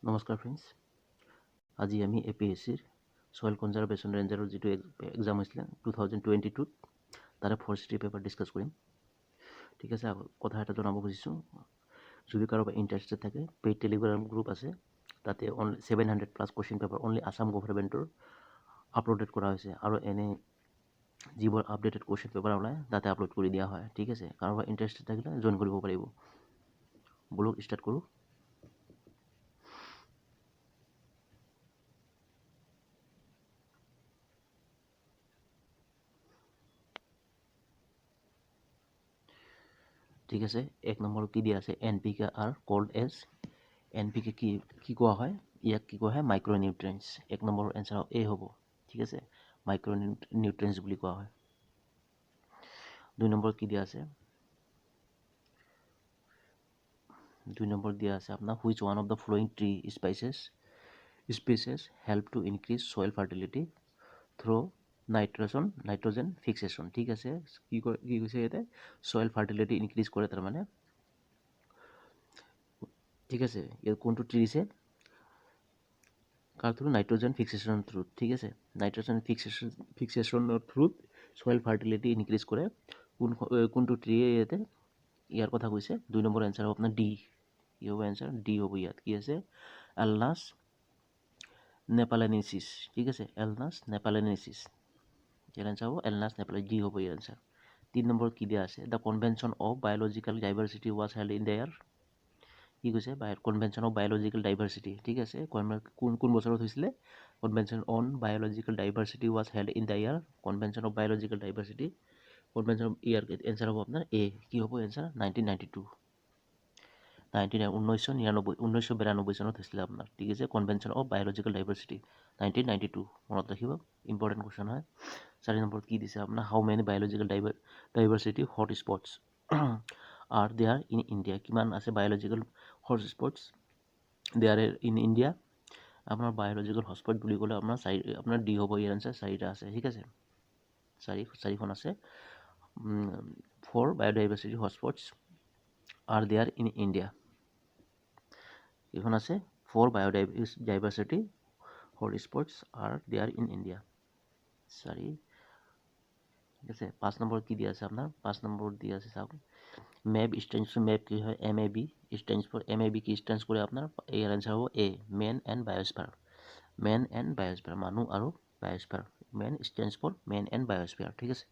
নমস্কাৰ ফ্ৰেণ্ডছ, আজি আমি APSCৰ ছয়েল কনজাৰ্ভেশ্যন ৰেঞ্জাৰৰ যিটো এক্সাম হৈছিলে 2022 তাৰে 4 পেপাৰ ডিছকাছ কৰিম। ঠিক আছে, কথা এটা জনাব খুজিছোঁ, যদি কাৰোবাৰ ইণ্টাৰেষ্টেড থাকে পেইড টেলিগ্ৰাম গ্ৰুপ আছে, তাতে 700+ কুৱেশ্যন পেপাৰ অনলি আছাম গভৰ্ণমেণ্টৰ আপলোডেড কৰা হৈছে আৰু এনে যিবোৰ আপডেটেড কুৱেশ্যন পেপাৰ ওলায় তাতে আপলোড কৰি দিয়া হয়। ঠিক আছে, কাৰোবাৰ ইণ্টাৰেষ্টেড থাকিলে জইন কৰিব পাৰিব। বলক ষ্টাৰ্ট কৰোঁ। ঠিক আছে, 1 নম্বৰ কি দিয়া আছে, NPK are called as NPK কি কোৱা হয়, ইয়াক কি কোৱা হয়, মাইক্ৰ'নিউট্ৰিয়েণ্টছ। 1 নম্বৰ এনচাৰ এ হ'ব। ঠিক আছে, মাইক্ৰ'নিউট্ৰিয়েণ্টছ বুলি কোৱা হয়। 2 নম্বৰ কি দিয়া আছে, 2 নম্বৰ দিয়া আছে আপোনাৰ which one of the following tree species help to increase soil fertility through nitrogen fixation. ঠিক আছে, কি কৈছে ইয়াতে, ছয়েল ফাৰ্টিলিটি ইনক্ৰিজ কৰে তাৰমানে। ঠিক আছে, ইয়াত কোনটো ট্ৰি দিছে, কাৰ থ্ৰু, নাইট্ৰজেন ফিক্সেশ্যনৰ থ্ৰুত। ঠিক আছে, নাইট্ৰজেন ফিক্সেশ্যনৰ থ্ৰুত ছয়েল ফাৰ্টিলিটি ইনক্ৰিজ কৰে। কোনটো ট্ৰিয়ে ইয়াতে ইয়াৰ কথা কৈছে। 2 নম্বৰ এনচাৰ হ'ব আপোনাৰ ডি। কি হ'ব এনচাৰ, ডি হ'ব। ইয়াত কি আছে, এলনাছ নেপালেনেচিছ। ঠিক আছে, এলনাছ নেপালেনেচিছ, ইয়াৰ এনচাৰ হ'ব এলনাছ নেপালেনেচিছ, ডি হ'ব ইয়াৰ এনচাৰ। 3 নম্বৰ কি দিয়া আছে, the convention of biological diversity was held in the year. কি কৈছে, কনভেনশ্যন অফ বায়'লজিকেল ডাইভাৰ্চিটি। ঠিক আছে, কোন বছৰত হৈছিলে, convention on biological diversity was held in the year, convention of biological diversity, convention of year answer হ'ব আপোনাৰ এ। কি হ'ব এনচাৰ, 1992, 1992 চনত হৈছিলে আপোনাৰ। ঠিক আছে, কনভেনশ্যন অফ বায়'লজিকেল ডাইভাৰ্চিটি 1992, মনত ৰাখিব, ইম্পৰ্টেণ্ট কুৱেশ্যন হয়। 4 নম্বৰত কি দিছে আপোনাৰ, how many biological diversity hot spots are there in India. কিমান আছে biological hot spots there in India. আপোনাৰ বায়'লজিকেল হটস্পট বুলি ক'লে আপোনাৰ ডি হ'ব ইয়াৰ এনচাৰ, 4টা আছে। ঠিক আছে, 4খন আছে। 4 biodiversity hotspots are there in India. এইখন আছে, 4 biodiversity hotspots are there in India. 4। ঠিক আছে, 5 নম্বৰ কি দিয়া আছে আপোনাৰ, 5 নম্বৰ দিয়া আছে চাওক, মেপ ষ্টেণ্ডছ ফৰ, মেপ কি হয়, MAB ষ্টেণ্ডছ ফৰ, MAB কি ষ্টেণ্ডছ কৰে আপোনাৰ, ইয়াৰ এনচাৰ হ'ব A, man and biosphere. Man and biosphere, মানুহ আৰু biosphere. Man stands for man and biosphere. ঠিক আছে,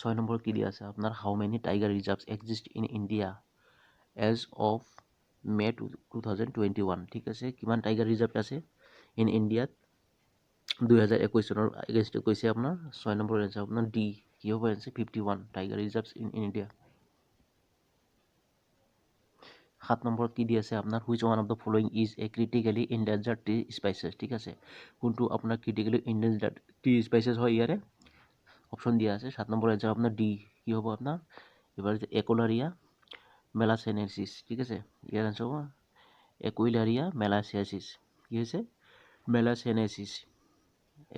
6 নম্বৰ কি দিয়া আছে আপোনাৰ, how many tiger reserves exist in India as of May 2021। ঠিক আছে, কিমান টাইগাৰ ৰিজাৰ্ভ আছে ইন ইণ্ডিয়াত 2021 চনৰ এগেইনষ্টত কৈছে আপোনাৰ। 6 নম্বৰ এনচাৰ আপোনাৰ ডি। কি হ'ব answer, 51 tiger reserves in India. 7 নম্বৰত কি দি আছে আপোনাৰ, which one of the following is a critically endangered tree species. ঠিক আছে, কোনটো আপোনাৰ ক্ৰিটিকেলি ইনডেঞ্জাৰ্ড ট্ৰি স্পাইচেছ হয়, ইয়াৰে অপশ্যন দিয়া আছে। 7 নম্বৰ এনচাৰ আপোনাৰ ডি। কি হ'ব আপোনাৰ, এবাৰ একোলাৰিয়া মেলাচেনেচিছ। ঠিক আছে, ইয়াৰ এনচাৰ হ'ব একুইলাৰিয়া মেলাচিয়াচিছ। কি হৈছে, মেলাচেনেচিছ,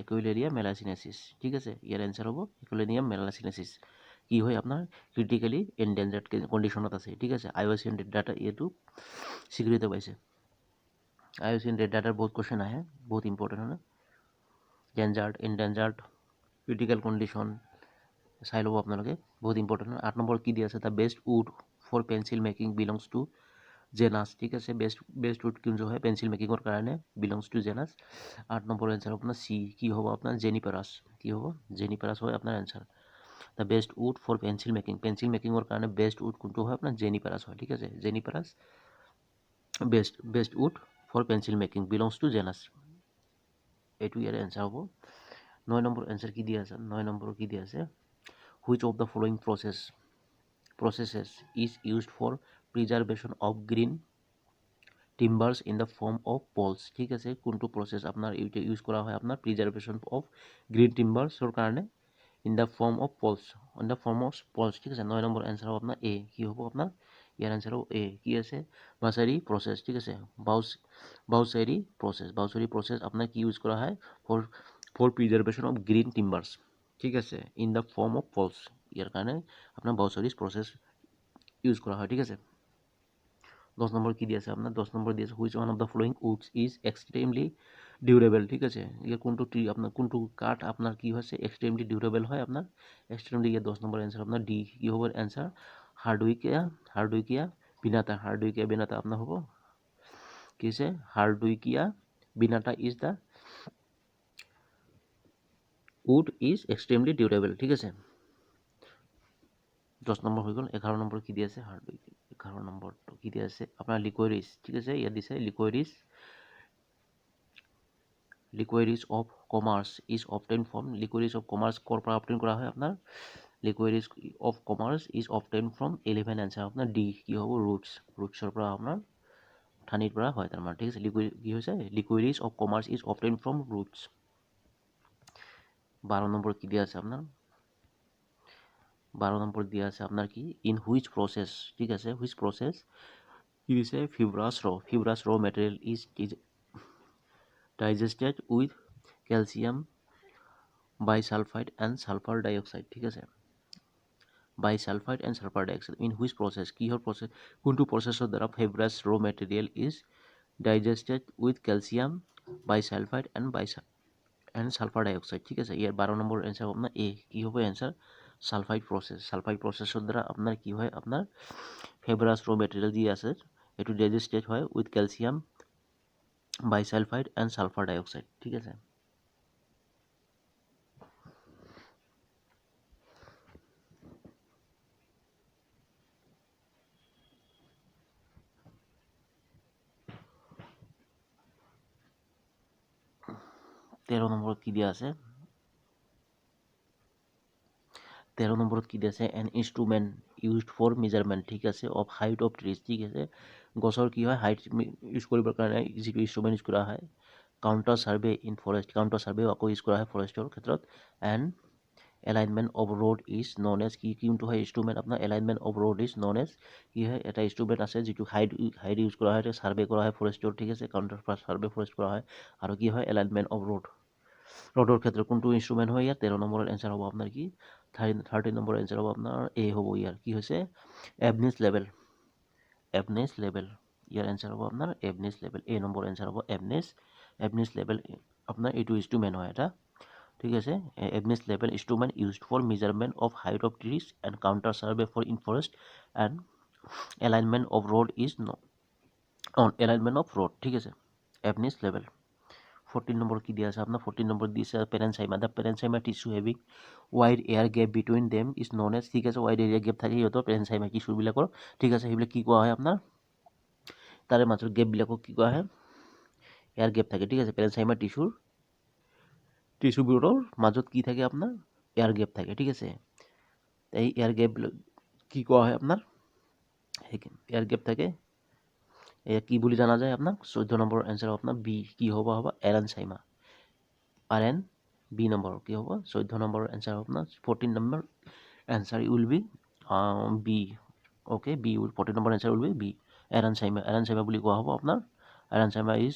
একুইলেৰিয়া মেলাচিনেচিছ। ঠিক আছে, ইয়াৰ এনচাৰ হ'ব একুইলেৰিয়া মেলাচিনেচিছ। কি হয় আপোনাৰ, ক্ৰিটিকেলি এনডেঞ্জাৰ্ড কণ্ডিশ্যনত আছে। ঠিক আছে, IUCN ৰেড ডাটা এইটো স্বীকৃতি পাইছে। IUCN ৰেড ডাটাৰ বহুত কুৱেশ্যন আহে, বহুত ইম্পৰ্টেণ্ট হয়। ডেঞ্জাৰ্ড, এনডেঞ্জাৰ্ড, ক্ৰিটিকেল কণ্ডিশ্যন চাই ল'ব আপোনালোকে, বহুত ইম্পৰ্টেণ্ট হয়। 8 নম্বৰ কি দি আছে, the best wood for pencil making belongs to genus. ঠিক আছে, বেষ্ট উড কোনটো হয় পেঞ্চিল মেকিঙৰ কাৰণে, belongs to genus. 8 number answer আপোনাৰ চি। কি হ'ব আপোনাৰ, জেনিপাৰাছ। কি হ'ব, জেনিপাৰাছ হয় আপোনাৰ answer. The best wood for pencil মেকিঙৰ কাৰণে বেষ্ট উড কোনটো হয় আপোনাৰ, জেনিপাৰাছ হয়। ঠিক আছে, Juniperus best wood for pencil making belongs to genus, এইটো ইয়াৰ এনচাৰ হ'ব। 9 নম্বৰ এনচাৰ কি দিয়া আছে, 9 নম্বৰ কি দিয়া আছে, which of the following processes is used for preservation of green timbers in the form of poles। ঠিক আছে, কোনটো প্ৰচেছ আপোনাৰ ইউজ কৰা হয় আপোনাৰ প্ৰিজাৰ্ভেশ্যন অফ গ্ৰীণ টিম্বাৰ্ছৰ কাৰণে in the form of Paul's, ঠিক আছে। 9 নম্বৰ এনচাৰ হ'ব আপোনাৰ এ। কি হ'ব আপোনাৰ, ইয়াৰ এনচাৰ হ'ব এ। কি আছে, বাউচাৰী প্ৰচেছ। ঠিক আছে, বাউচাৰী প্ৰচেছ আপোনাৰ কি ইউজ কৰা হয়, for preservation of green timbers. ঠিক আছে, in the form of poles, ইয়াৰ কাৰণে আপোনাৰ বাউচাৰী প্ৰচেছ ইউজ কৰা হয়। ঠিক আছে, 10 নম্বৰ কি দি আছে আপোনাৰ 10 নম্বৰ দি আছে which one of the following Woods is extremely durable ঠিক আছে ইয়াৰ কোনটো ট্ৰি আপোনাৰ কোনটো কাঠ আপোনাৰ কি হৈছে এক্সট্ৰিমলি ডিউৰেবল হয় আপোনাৰ এক্সট্ৰিমলি ইয়াৰ 10 নম্বৰ এনচাৰ আপোনাৰ ডি কি হ'ব এনচাৰ হাৰ্ডউইকিয়া বিনাতা আপোনাৰ হ'ব কি হৈছে Hardwickia binata is the wood is extremely durable ঠিক আছে 10 নম্বৰ হৈ গ'ল 11 নম্বৰ কি দি আছে হাৰ্ডউইকিয়া 11 নম্বৰটো কি দি আছে আপোনাৰ লিকুইৰিছ ঠিক আছে ইয়াত দিছে liquorice of commerce is obtain from liquorice of commerce ক'ৰ পৰা অবটেইন কৰা হয় আপোনাৰ liquorice of commerce is obtain from 11 answer আপোনাৰ ডি কি হ'ব ৰুটছৰ পৰা আপোনাৰ ঠানিৰ পৰা হয় তাৰমানে ঠিক আছে কি হৈছে liquorice of commerce is obtain from roots 12 number কি দিয়া আছে আপোনাৰ 12 নম্বৰ দিয়া আছে আপোনাৰ কি ইন হুইচ প্ৰচেছ ঠিক আছে হুইচ প্ৰচেছ কি দিছে ফিব্ৰাছ ৰ material is digested with calcium bisulphide and sulphur dioxide ঠিক আছে bisulphide and sulphur dioxide in which process কিহৰ প্ৰচেছ কোনটো প্ৰচেছৰ দ্বাৰা ফিব্ৰাছ ৰ material is digested with calcium bisulphide and sulphur dioxide ঠিক আছে ইয়াৰ 12 নম্বৰ এনচাৰ হ'ব আপোনাৰ এ কি হ'ব এনচাৰ সালফাইড প্ৰচেছৰ দ্বাৰা আপোনাৰ কি হয় আপোনাৰ ফিব্ৰাছ ৰ মেটেৰিয়েল যি আছে এইটো ডাইজেষ্টেড হয় with calcium bisulphide and sulphur dioxide ঠিক আছে 13 নম্বৰত কি দিয়া আছে 13 নম্বৰত কি দিয়া আছে an instrument used for measurement ঠিক আছে অফ হাইট অফ ট্ৰিজ ঠিক আছে গছৰ কি হয় হাইট ইউজ কৰিবৰ কাৰণে যিটো ইনষ্ট্ৰুমেণ্ট ইউজ কৰা হয় counter survey in forest counter survey আকৌ ইউজ কৰা হয় ফৰেষ্টৰ ক্ষেত্ৰত and alignment of road is known as কোনটো হয় ইনষ্ট্ৰুমেণ্ট আপোনাৰ alignment of road is known as কি হয় এটা ইনষ্ট্ৰুমেণ্ট আছে যিটো হাইট ইউজ কৰা হয় ছাৰ্ভে কৰা হয় ফৰেষ্টৰ ঠিক আছে কাউণ্টাৰ ছাৰ্ভে ফৰেষ্ট কৰা হয় আৰু কি হয় এলাইনমেণ্ট অফ ৰোডৰ ক্ষেত্ৰত কোনটো ইনষ্ট্ৰুমেণ্ট হয় ইয়াত 13 নম্বৰৰ এনচাৰ হ'ব আপোনাৰ কি 13 নম্বৰ এনচাৰ হ'ব আপোনাৰ এ হ'ব ইয়াৰ কি হৈছে এভনেছ লেভেল ইয়াৰ এনচাৰ হ'ব আপোনাৰ এভনেছ লেভেল এ নম্বৰ এনচাৰ হ'ব এভনেছ লেভেল আপোনাৰ এইটো ইনষ্ট্ৰুমেণ্ট হয় এটা ঠিক আছে Abney's level instrument used for measurement of height of trees and contour survey for in forest and alignment of road is alignment of road ঠিক আছে এভনেছ লেভেল 14 নম্বৰ কি দিয়া আছে আপোনাৰ 14 নম্বৰ দিছে parenchyma tissue having wide air gap between them is known as ঠিক আছে wide air gap থাকে সিহঁতৰ পেৰেনচাইমা টিস্যুবিলাকৰ ঠিক আছে সেইবিলাক কি কোৱা হয় আপোনাৰ তাৰে মাজৰ গেপবিলাকক কি কোৱা হয় এয়াৰ গেপ থাকে ঠিক আছে পেৰেনচাইমা টিস্যুবোৰৰ মাজত কি থাকে আপোনাৰ এয়াৰ গেপ থাকে ঠিক আছে এই এয়াৰ গেপবিলাক কি কোৱা হয় আপোনাৰ এয়াৰ গেপ থাকে এয়া কি বুলি জানা যায় আপোনাৰ 14 নম্বৰ এনচাৰ আপোনাৰ বি কি হ'ব এৰেনচাইমা বি নম্বৰ কি হ'ব 14 নম্বৰ এনচাৰ আপোনাৰ 14 number answer will be B okay B 14 number answer will be B aerenchyma বুলি কোৱা হ'ব আপোনাৰ এৰেনচাইমা ইজ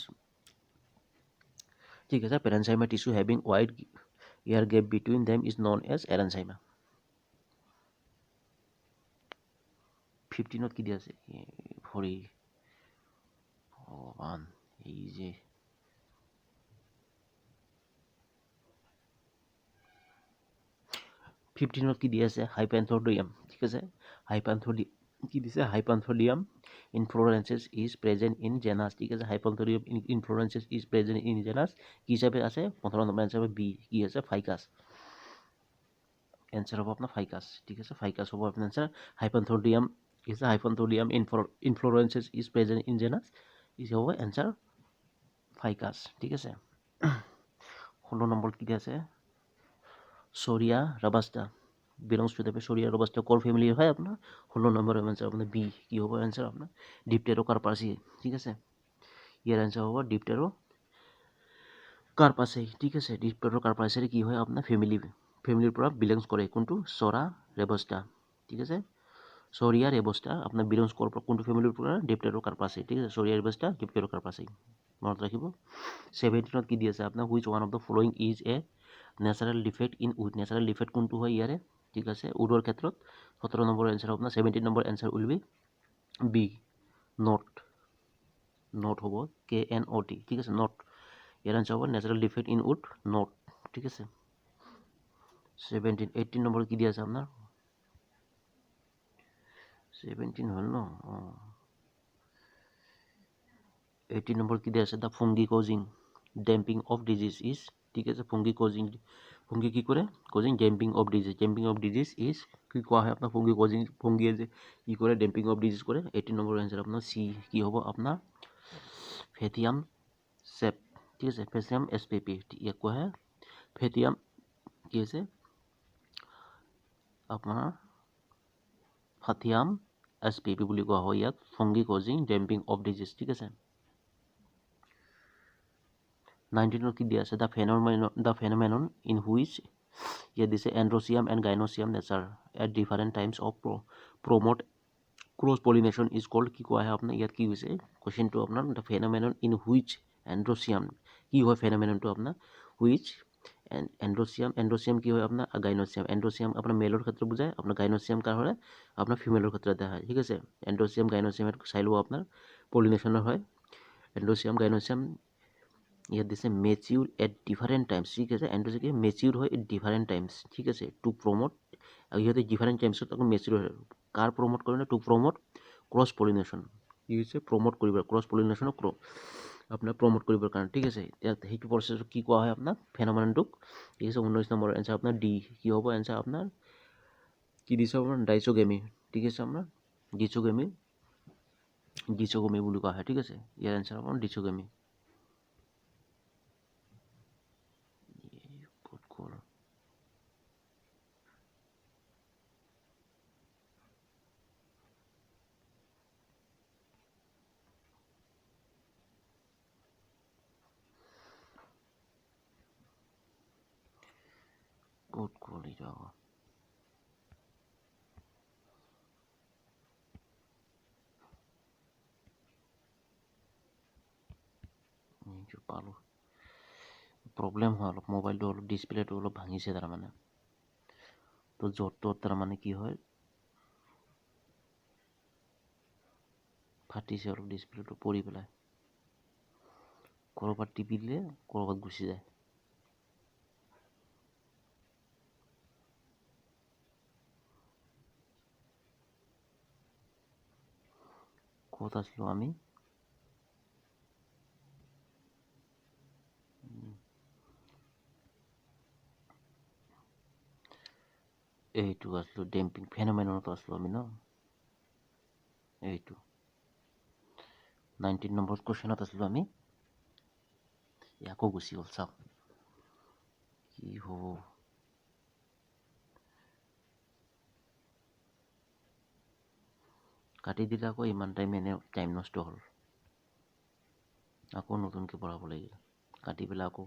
ঠিক আছে parenchyma tissue having wide air gap between them is known as aerenchyma 15ত কি দিয়া আছে ভৰি ভগৱান এই যে 15ত কি দিয়া আছে হাইপেন্থোডিয়াম ঠিক আছে কি দিছে হাইপেন্থোডিয়াম inflorescence is present in genus ঠিক আছে হাইপেন্থোডিয়াম inflorescence is present in genus কি হিচাপে আছে 15 নম্বৰ এনচাৰ বি কি আছে ফাইকাছ এনচাৰ হ'ব আপোনাৰ ফাইকাছ ঠিক আছে ফাইকাছ হ'ব আপোনাৰ answer hypanthodium inflorescence is present in genus is হ'ব এনচাৰ ফাইকাছ ঠিক আছে 16 নম্বৰ কি আছে চৰিয়া ৰবাষ্টা বিলংছ টু দ্য চৰিয়া ৰবাষ্টা ক'ৰ ফেমিলি হয় আপোনাৰ 16 নম্বৰ এনচাৰ আপোনাৰ বি কি হ'ব এনচাৰ আপোনাৰ ডিপটেৰোকাৰ্পাছি ঠিক আছে ইয়াৰ এনচাৰ হ'ব ডিপটেৰোকাৰ্পাছি ঠিক আছে ডিপটেৰোকাৰ্পাছি কি হয় আপোনাৰ ফেমিলিৰ পৰা বিলংছ কৰে কোনটো চৰা ৰেবষ্টা ঠিক আছে চৰিয়া ৰেবষ্টা আপোনাৰ বিলংছ ক'ৰ পৰা কোনটো ফেমিলিৰ পৰা ডিপটেৰোকাৰ্পাছি ঠিক আছে চৰিয়া ৰেবষ্টা ডিপটেৰোকাৰ্পাছি মনত ৰাখিব 17ত কি দি আছে আপোনাৰ which one of the following is a natural defect in wood natural defect কোনটো হয় ইয়াৰে ঠিক আছে উডৰ ক্ষেত্ৰত 17 নম্বৰ এনচাৰ আপোনাৰ 17 number answer will be be knot knot হ'ব KNOT, ঠিক আছে, নট। ইয়াৰ আনচাৰ হ'ব natural defect in wood, knot, ঠিক আছে। 18 নম্বৰ কি দিয়া আছে আপোনাৰ? 17 হ'ল ন? 18 নম্বৰ কি দিয়া আছে? The fungi causing damping off disease is, ঠিক আছে, ফুংগি কি কৰে? Causing damping off disease, is কি কোৱা হয় আপোনাৰ? ফুংগিয়ে যে কি কৰে? ডেম্পিং অফ ডিজিজ কৰে। 18 নম্বৰ এনচাৰ আপোনাৰ চি কি হ'ব আপোনাৰ? ফেথিয়াম চেপ, ঠিক আছে, ফেথিয়াম SPP, ইয়াক কোৱা হয় ফেথিয়াম কি আছে আপোনাৰ? ফাথিয়াম SPP বুলি কোৱা হয় ইয়াক, ফুংগি কজিং ডেম্পিং অফ ডিজিজ, ঠিক আছে। 19 কি দিয়া আছে? দ্য ফেনোমেনন ইন হুইচ, ইয়াত দিছে androecium and gynoecium nature at different times of promote cross pollination is called, কি কোৱা হয় আপোনাৰ? ইয়াত কি হৈছে কুৱেশ্যনটো আপোনাৰ? The phenomenon in which androecium, কি হয় ফেনোমেননটো আপোনাৰ? হুইচ এন্ড্ৰচিয়াম কি হয় আপোনাৰ? গাইনচিয়াম। এন্ড্ৰচিয়াম আপোনাৰ মেলৰ ক্ষেত্ৰত বুজায়, আপোনাৰ গাইনচিয়াম কাৰ হয়? আপোনাৰ ফিমেলৰ ক্ষেত্ৰত দেখা হয়, ঠিক আছে। এন্ড্ৰচিয়াম গাইনচিয়াম চাই ল'ব আপোনাৰ, পলিনেশ্যনৰ হয়। এন্ড্ৰচিয়াম গাইনচিয়াম ইয়াত দিছে মেচিউৰ এট ডিফাৰেণ্ট টাইমছ, ঠিক আছে। এন্ড্ৰচিয়াম মেচিউৰ হয় এট ডিফাৰেণ্ট টাইমছ, ঠিক আছে, টু প্ৰমোট, আৰু ইহঁতে ডিফাৰেণ্ট টাইমছত আকৌ মেচিউৰ হয়। কাৰ প্ৰমোট কৰে ন? টু প্ৰমোট ক্ৰছ পলিনেশ্যন, কি হৈছে? প্ৰমোট কৰিব, ক্ৰছ পলিনেশ্যনক আপোনাৰ প্ৰমোট কৰিবৰ কাৰণে, ঠিক আছে। সেইটো প্ৰচেছক কি কোৱা হয় আপোনাক? ফেনোমেননটোক, ঠিক আছে। 19 নম্বৰ এনচাৰ আপোনাৰ ডি কি হ'ব? এনচাৰ আপোনাৰ কি দিছে আপোনাৰ? ডাইচোগেমি, ঠিক আছে, আপোনাৰ ডিচোগেমি বুলি কোৱা হয়, ঠিক আছে। ইয়াৰ এনচাৰ আপোনাৰ ডিচোগেমি। ক'ত গ'ল এইটো আকৌ? পালোঁ, প্ৰব্লেম হয় অলপ, মোবাইলটো অলপ ডিছপ্লেটো অলপ ভাঙিছে তাৰমানে, তো য'ত ত'ত তাৰমানে কি হয় ফাটিছে অলপ, ডিছপ্লেটো পৰি পেলাই ক'ৰবাত টিপি দিলে ক'ৰবাত গুচি যায়। ক'ত আছিলোঁ আমি? এইটো আছিলোঁ ডেম্পিং ফেনোমেননতো আছিলোঁ আমি ন, এইটো 19 নম্বৰ কুৱেশ্যনত আছিলোঁ আমি। আকৌ গুচি গ'ল, চাওক কি হ'ব। কাটি দিলে আকৌ ইমান টাইম টাইম নষ্ট হ'ল, আকৌ নতুনকৈ পঢ়াব লাগিল। কাটি পেলাই আকৌ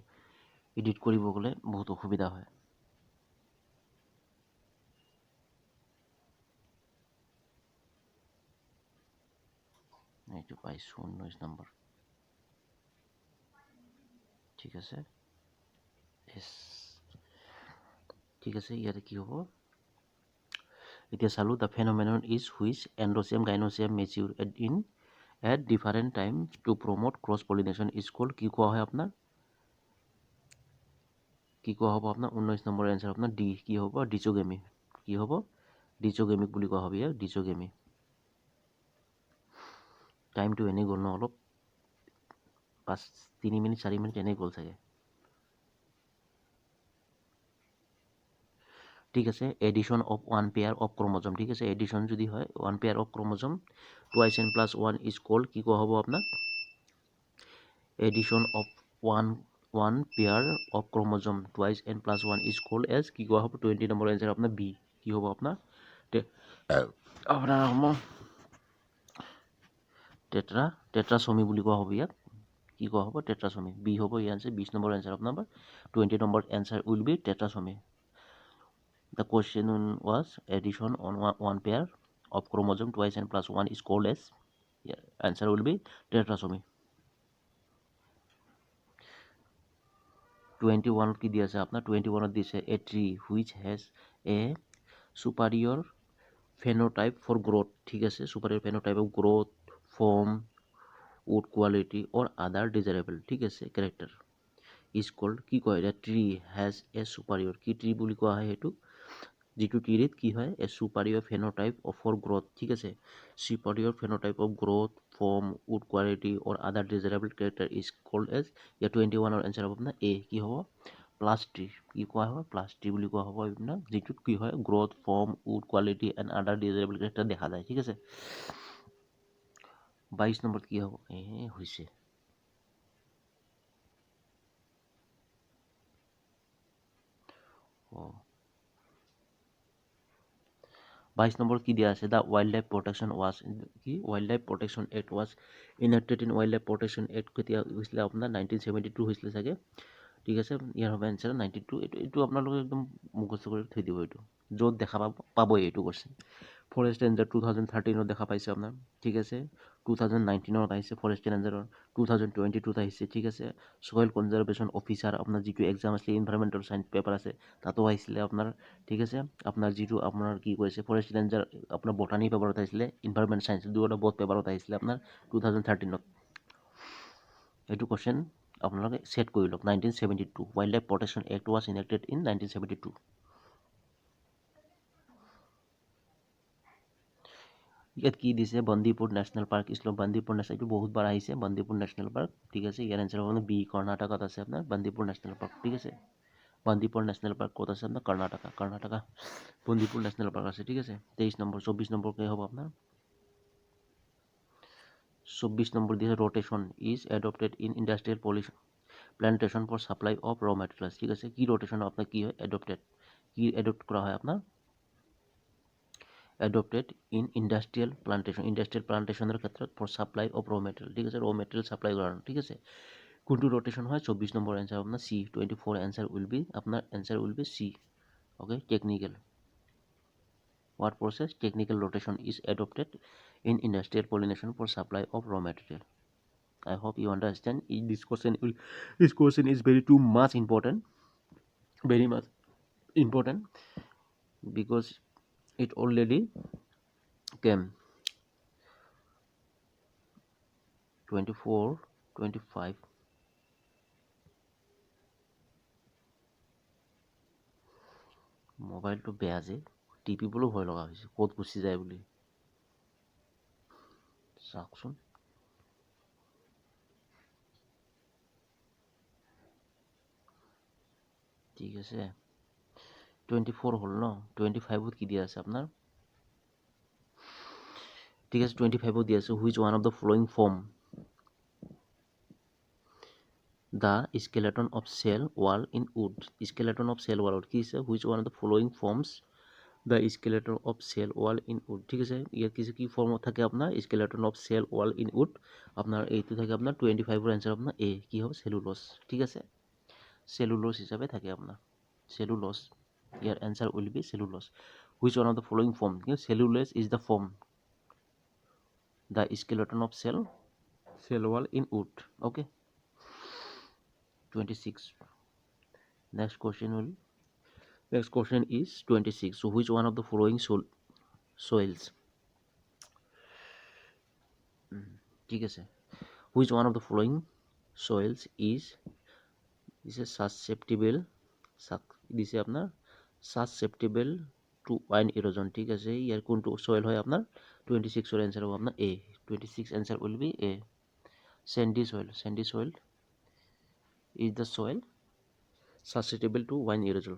এডিট কৰিব গ'লে বহুত অসুবিধা হয়। এইটো পাইছোঁ 19 নম্বৰ, ঠিক আছে। ঠিক আছে, ইয়াতে কি হ'ব এতিয়া চালোঁ। The phenomenon is which androecium gynoecium mature at different time to promote cross pollination is called, কি কোৱা হয় আপোনাৰ? কি কোৱা হ'ব আপোনাৰ? 19 নম্বৰ এনচাৰ আপোনাৰ ডি কি হ'ব? ডিচোগেমি, কি হ'ব? ডিচোগেমিক বুলি কোৱা হ'ব ইয়াক, ডিচোগেমি। টাইমটো এনেই গ'ল ন, অলপ 3 মিনিট 4 মিনিট এনেই গ'ল চাগে, ঠিক আছে। Addition of 1 pair of chromosome, ঠিক আছে, এডিশ্যন যদি হয় 1 pair of chromosome twice n plus 1 is called, কি কোৱা হ'ব আপোনাক? Addition of 1 pair of chromosome twice n plus 1 is called as, কি কোৱা হ'ব? 20 নম্বৰ এনচাৰ আপোনাৰ বি কি হ'ব আপোনাৰ? আপোনাৰ হ'ব টেট্ৰাছমি বুলি কোৱা হ'ব ইয়াক, কি কোৱা হ'ব? টেট্ৰাছমি, বি হ'ব ইয়াৰ আনচাৰ। 20 নম্বৰ এনচাৰ আপোনাৰ 20 number answer will be tetrasomy. The question was addition on one pair of chromosome twice and plus 1 is called as, yeah, answer will be tetrasomy. 21 কি দিয়া আছে আপনার? 21 দিছে a tree which has a superior phenotype for growth, ঠিক আছে, superior phenotype of growth form, wood quality or other desirable, ঠিক আছে, character is called, কি কয় এটা, tree has a superior, কি tree বুলি কোৱা হয় সেইটো, যিটো ট্ৰিত কি হয়, a superior phenotype of for growth, ঠিক আছে, superior phenotype of growth, form, wood quality or other desirable character is called as, year 21 answer হ'ব আপোনাৰ এ, কি হ'ব, প্লাছ ট্ৰি, কি কোৱা হয়, প্লাছ ট্ৰি বুলি কোৱা হ'ব এইবিলাক, যিটোত কি হয়, growth, form, wood quality and other desirable character দেখা যায়, ঠিক আছে। 22 নম্বৰত কি হ'ব, হৈছে অঁ 22 নম্বৰ কি দিয়া আছে, the wild life protection was, কি wild life protection act was enacted in wild life protection act কেতিয়া হৈছিলে আপোনাৰ 1972 হৈছিলে চাগে, ঠিক আছে। ইয়াৰ হ'ব এনচাৰ 92, এইটো আপোনালোকে একদম মুখস্থ কৰি থৈ দিব, এইটো য'ত দেখা পাবই এইটো কোৱেশ্যন। ফৰেষ্ট ৰেঞ্জাৰ 2013 দেখা পাইছে আপোনাৰ, ঠিক আছে। 2019 আহিছে ফৰেষ্ট ৰেঞ্জাৰৰ, 2022 আহিছে, ঠিক আছে। ছয়েল কনজাৰ্ভেশ্যন অফিচাৰ আপোনাৰ যিটো এক্সাম আছিলে, ইনভাইৰমেণ্টেল চায়েন্স পেপাৰ আছে, তাতো আহিছিলে আপোনাৰ, ঠিক আছে। আপোনাৰ যিটো আপোনাৰ কি কৈছে ফৰেষ্ট ৰেঞ্জাৰ আপোনাৰ বটানী পেপাৰত আহিছিলে, ইনভাইৰমেণ্ট চায়েন্স দুয়োটা বহুত পেপাৰত আহিছিলে আপোনাৰ 2013। এইটো কুৱেশ্যন আপোনালোকে ছেট কৰি লওক, 1972 wild life protection act was enacted in 1972। ইয়াত কি দিছে, Bandipur national park ইছলো, Bandipur national, এইটো বহুত বাৰ আহিছে, বন্দীপুৰ নেশ্যনেল পাৰ্ক, ঠিক আছে। ইয়াৰ এনচাৰ হ'ব বি, কৰ্ণাটকাত আছে আপোনাৰ বন্দীপুৰ নেশ্যনেল পাৰ্ক, ঠিক আছে। বন্দীপুৰ নেশ্যনেল পাৰ্ক ক'ত আছে আপোনাৰ, কৰ্ণাটকা বন্দীপুৰ নেশ্যনেল পাৰ্ক আছে, ঠিক আছে। 23 নম্বৰ, 24 নম্বৰ কি হ'ব আপোনাৰ, 24 নম্বৰ দিছে rotation is adopted in industrial pollution plantation for supply of raw materials, ঠিক আছে। কি ৰোটেশ্যন আপোনাৰ কি হয়, এডপ্টেড, কি এডপ্ট কৰা হয় আপোনাৰ, এডপ্টেড ইন ইণ্ডাষ্ট্ৰিয়েল প্লান্টেশ্যনৰ ক্ষেত্ৰত for supply of raw material, ঠিক আছে, ৰ মেটেৰিয়েল ছাপ্লাই কৰাৰ, ঠিক আছে। কোনটো ৰোটেশ্যন হয়, 24 নম্বৰ এনচাৰ আপোনাৰ চি, 24 এনচাৰ উইল বি আপোনাৰ answer will be C, okay. Technical, what process, technical rotation is adopted in industrial pollination for supply of raw material. I hope you understand. This question is very too much important, very much important, because it already came 24, 25. মোবাইলটো বেয়া যে, টিপিবলৈও ভয় লগা হৈছে, ক'ত গুচি যায় বুলি চাওকচোন। ঠিক আছে, 24 হ'ল ন, 25ত কি দিয়া আছে আপোনাৰ, ঠিক আছে। 25ত দিয়া আছে, which one of the following form the skeleton of cell wall in wood, skeleton of cell ৱালত কি আছে, which one of the following forms the skeleton of cell wall in wood, ঠিক আছে। ইয়াত কি ফৰ্মত থাকে আপোনাৰ skeleton of cell wall in wood, আপোনাৰ এইটো থাকে আপোনাৰ 25ৰ এনচাৰ আপোনাৰ এ, কি হ'ব, চেলুলছ, ঠিক আছে। চেলুলছ হিচাপে থাকে আপোনাৰ, চেলুলছ, ইয়াৰ answer will be cellulose. Which one of the following form, cellulose is the form the skeleton of cell wall in wood, okay. 26. Next question is 26. So which one of the following soils, ঠিক আছে, which one of the following soils is susceptible দিছে আপোনাৰ susceptible to wind erosion, ঠিক আছে। ইয়াৰ কোনটো soil হয় আপোনাৰ, 26ৰ answer হ'ব আপোনাৰ এ, 26 answer will B A, sandy soil, sandy soil is the soil susceptible to wind erosion,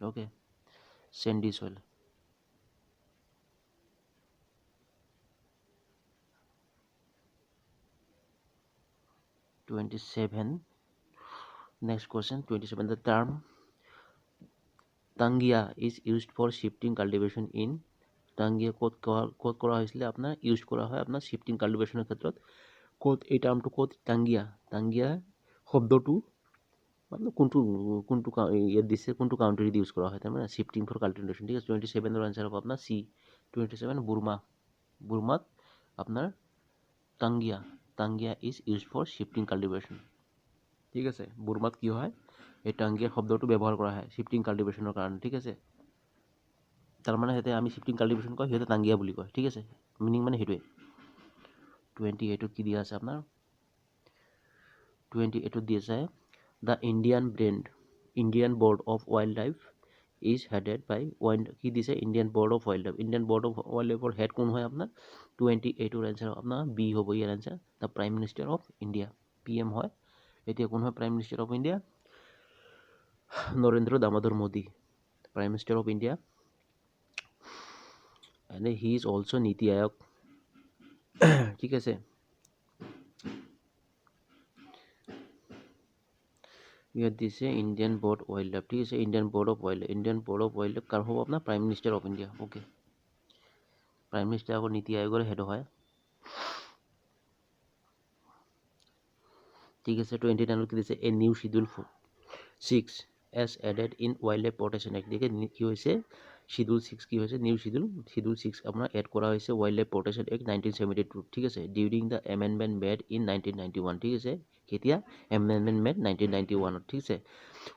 okay, sandy soil. 27. Next question, 27. The term Tangia is used for shifting cultivation in, Tangia ক'ত কৰা হৈছিলে আপোনাৰ, use কৰা হয় আপোনাৰ shifting কাল্টিভেশ্যনৰ ক্ষেত্ৰত, ক'ত এই টাৰ্মটো, ক'ত টাংগিয়া শব্দটো মানে কোনটো ইয়াত দিছে, কোনটো কাউণ্ট্ৰিত ইউজ কৰা হয়, তাৰমানে শিফটিং ফৰ কাল্টিভেশ্যন, ঠিক আছে। 27ৰ আনচাৰ হ'ব আপোনাৰ চি, 27 বুৰ্মাত আপোনাৰ taungya is use for shifting cultivation, ঠিক আছে। বুৰ্মাত কি হয়, এই টাংগিয়া শব্দটো ব্যৱহাৰ কৰা হয় শিফটিং কাল্টিভেশ্যনৰ কাৰণে, ঠিক আছে। তাৰমানে সিহঁতে আমি শিফটিং কাল্টিভেশ্যন কয়, সিহঁতে টাংগিয়া বুলি কয়, ঠিক আছে। মিনিং মানে সেইটোৱে। 28 কি দিয়া আছে আপোনাৰ 28 দি আছে the Indian board of wild life is headed by কি দিছে ইণ্ডিয়ান বৰ্ড অফ ৱাইল্ড লাইফৰ হেড কোন হয় আপোনাৰ 28ৰ এনচাৰ আপোনাৰ বি হ'ব ইয়াৰ answer the prime minister of India PM হয় এতিয়া কোন হয় prime minister of India Narendra Damodar Modi prime minister of India and he is also' NITI Aayog ঠিক আছে ইয়াত দিছে ইণ্ডিয়ান বৰ্ড ৱাইল্ড লাইফ ঠিক আছে Indian board of wild life কাৰ হ'ব আপোনাৰ prime minister of India okay prime minister আকৌ নীতি আয়োগৰ হেড হয় ঠিক আছে 29 কি দিছে a new schedule 6 as added in wild life protection act কি হৈছে শিডিউল 6 কি হৈছে নিউ শিডিউল 6 আপোনাৰ এড কৰা হৈছে ৱাইল্ড লাইফ প্ৰটেকশ্যন এক্ট 1972 ঠিক আছে during the amendment made in 1991 ঠিক আছে কেতিয়া এমেণ্ডমেণ্ট মেড 1991 ঠিক আছে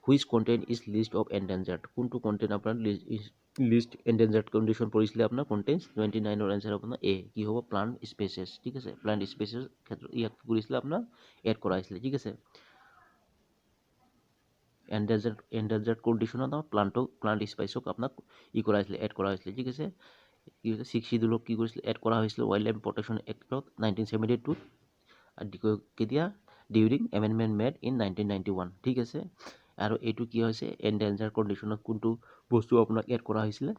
which contain is list of endangered কোনটো কণ্টেইন আপোনাৰ লিষ্ট এণ্ডেঞ্জাৰ্ড কণ্ডিশ্যন পৰিছিলে আপোনাৰ কণ্টেইনছ 29ৰ এনচাৰ আপোনাৰ এ কি হ'ব প্লান্ট স্পেচেছ ঠিক আছে প্লান্ট স্পেচেছ ক্ষেত্ৰত ইয়াক কি কৰিছিলে আপোনাৰ এড কৰা হৈছিলে ঠিক আছে এণ্ডেঞ্জাৰ্ড কণ্ডিশ্যনত প্লান্ট স্পাইচক আপোনাক কৰা হৈছিলে এড কৰা হৈছিলে ঠিক আছে কি হৈছে 6 শিডিউলক কি কৰিছিলে এড কৰা হৈছিলে ৱাইল্ড লাইফ প্ৰটেকশ্যন এক্টত 1972 কেতিয়া ডিউৰিং এমেণ্ডমেণ্ট মেড ইন 1991 ঠিক আছে আৰু এইটো কি হৈছে এণ্ডেঞ্জাৰ্ড কণ্ডিশ্যনত কোনটো বস্তু আপোনাক এড কৰা হৈছিলে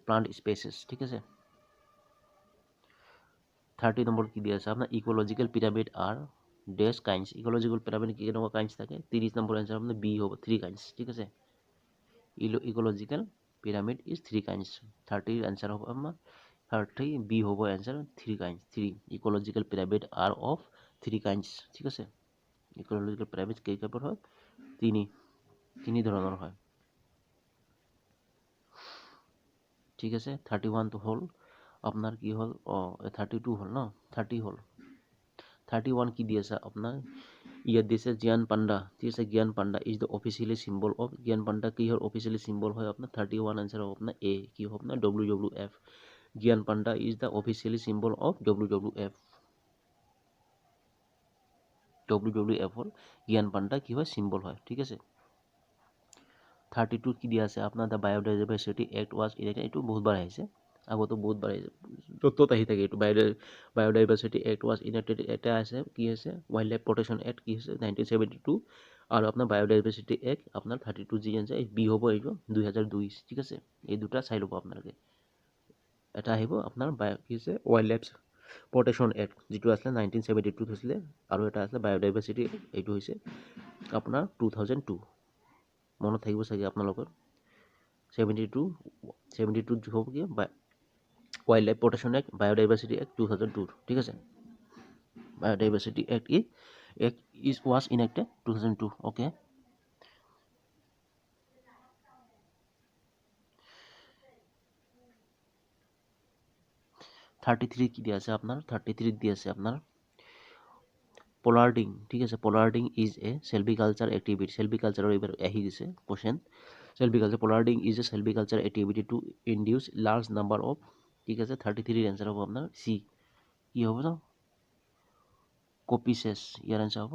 প্লান্ট স্পেচেছ ঠিক আছে 30 নম্বৰ কি দিয়া আছে আপোনাৰ ইকোলজিকেল পিৰামিড আৰ ডেছ কাইন্ডছ ইকোলজিকেল পিৰামিড কি কেনেকুৱা কাইন্ডছ থাকে 30 নম্বৰ এনচাৰ আপোনাৰ বি হ'ব 3 কাইন্ডছ ঠিক আছে ইকোলজিকেল পিৰামিড ইজ 3 কাইন্ডছ 30 এনচাৰ হ'ব আপোনাৰ 30 বি হ'ব এনচাৰ 3 কাইন্ডছ 3 ইকোলজিকেল পিৰামিড আৰ অফ 3 কাইন্ডছ ঠিক আছে ইকোলজিকেল পিৰামিড কেই টাইপৰ হয় তিনি ধৰণৰ হয় ঠিক আছে 31টো হ'ল আপোনাৰ কি হ'ল 32 হ'ল ন 30 হ'ল 31 কি দি আছে আপোনাৰ ইয়াত দিছে জ্ঞান পাণ্ডা ঠিক আছে জ্ঞান panda is the officially symbol of জ্ঞান পাণ্ডা কি হয় অফিচিয়েলি চিম্বল হয় আপোনাৰ 31 আনচাৰ হ'ব আপোনাৰ এ কি হ'ব আপোনাৰ WWF জ্ঞান panda is the officially symbol of WWF হ'ল জ্ঞান পাণ্ডা কি হয় চিম্বল হয় ঠিক আছে 32 কি দিয়া আছে আপোনাৰ দ্য বায়োডাইভাৰ্চিটি এক্ট ৱাজ ইনেক্টেড এইটো বহুতবাৰ আহিছে আগতো বহুতবাৰ আহিছে ত'ত আহি থাকে এইটো বায়োডাইভাৰ্চিটি এক্ট ৱাজ ইনেক্টেড এটা আছে কি হৈছে ৱাইল্ড লাইফ প্ৰটেকশ্যন এক্ট কি হৈছে 1972 আৰু আপোনাৰ বায়োডাইভাৰ্চিটি এক্ট আপোনাৰ 32 যি আছে বি হ'ব এইটো 2002 ঠিক আছে এই দুটা চাই ল'ব আপোনালোকে এটা আহিব আপোনাৰ কি হৈছে ৱাইল্ড লাইফ প্ৰটেকশ্যন এক্ট যিটো আছিলে 1972 হৈছিলে আৰু এটা আছিলে বায়োডাইভাৰ্চিটি এইটো হৈছে আপোনাৰ 2002 মনত থাকিব চাগে আপোনালোকৰ 72 হ'ব কি wild life protection act biodiversity act 2002 ঠিক আছে biodiversity act was enacted 2002 okay thirty কি দিয়া আছে আপোনাৰ 33 দি আছে আপোনাৰ পলাৰ্ডিং ঠিক আছে পলাৰ্ডিং ইজ এ চেলভিকালচাৰ এক্টিভিটি চেলভিকালচাৰৰ এইবাৰ আহি গৈছে question silviculture pollarding is a silviculture activity to induce large number of ঠিক আছে 33 এনচাৰ হ'ব আপোনাৰ চি কি হ'ব ন কপিচেছ ইয়াৰ এনচাৰ হ'ব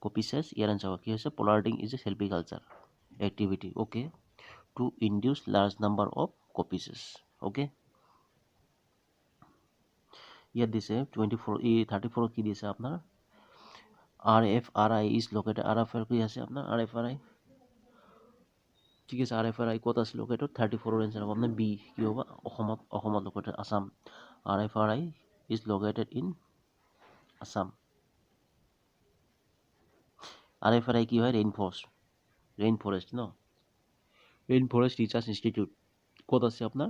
কপিচেছ ইয়াৰ এনচাৰ হ'ব কি হৈছে pollarding is a silviculture activity okay to induce large number of coppices okay ইয়াত দিছে 34 কি দিছে আপোনাৰ RFRI ইজ লোকেটেড RFRI কি আছে আপোনাৰ RFRI ঠিক আছে RFRI ক'ত আছে লোকেটেড 34ৰ এনচাৰ হ'ব আপোনাৰ বি কি হ'ব অসমত located Assam RFRI is located in Assam RFRI কি হয় ৰেইন ফৰেষ্ট ৰিচাৰ্চ ইনষ্টিটিউট ক'ত আছে আপোনাৰ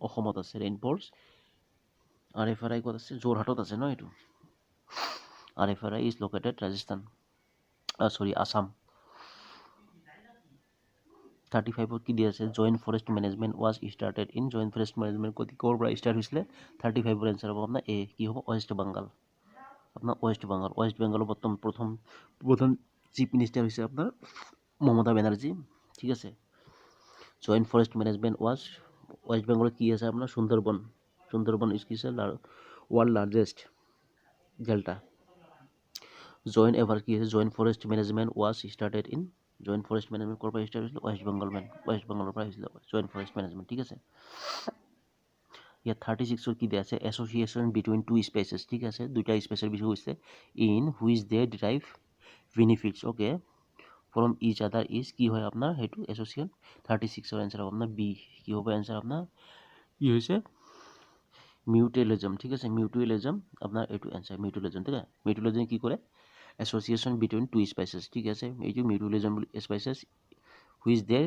অসমত আছে ৰেইন ফৰেষ্ট RFRI ক'ত আছে যোৰহাটত আছে ন এইটো RFRI is located Rajasthan Assam 35 কি দিয়া আছে joint forest management was started in joint forest management ক'ৰ পৰা ষ্টাৰ্ট হৈছিলে 35ৰ এনচাৰ হ'ব আপোনাৰ এ কি হ'ব ৱেষ্ট বেংগলৰ প্ৰথম চিফ মিনিষ্টাৰ হৈছে আপোনাৰ মমতা বেনাৰ্জী ঠিক আছে joint forest management was West বেংগলত কি আছে আপোনাৰ Sundarban Sundarban is world largest delta. Joint ever কি আছে joint forest management was started in joint forest management ক'ৰ পৰা start হৈছিলে ৱেষ্ট বেংগলৰ পৰা হৈছিলে joint forest management ঠিক আছে ইয়াত 36 কি দিয়া আছে association between two species ঠিক আছে দুটা স্পেচৰ বিষয়ে হৈছে in which they derive benefits okay from each other is কি হয় আপোনাৰ সেইটো association 36 ৰ आंसर হ'ব আপোনাৰ বি কি হ'ব आंसर আপোনাৰ কি হৈছে মিউচুৱেলিজম ঠিক আছে মিউচুৱেলিজম আপোনাৰ এইটো आंसर মিউচুৱেলিজম ঠিক আছে মিউচুৱেলিজম কি কৰে association between two species ঠিক আছে এইটো মিউচুৱেলিজম species which they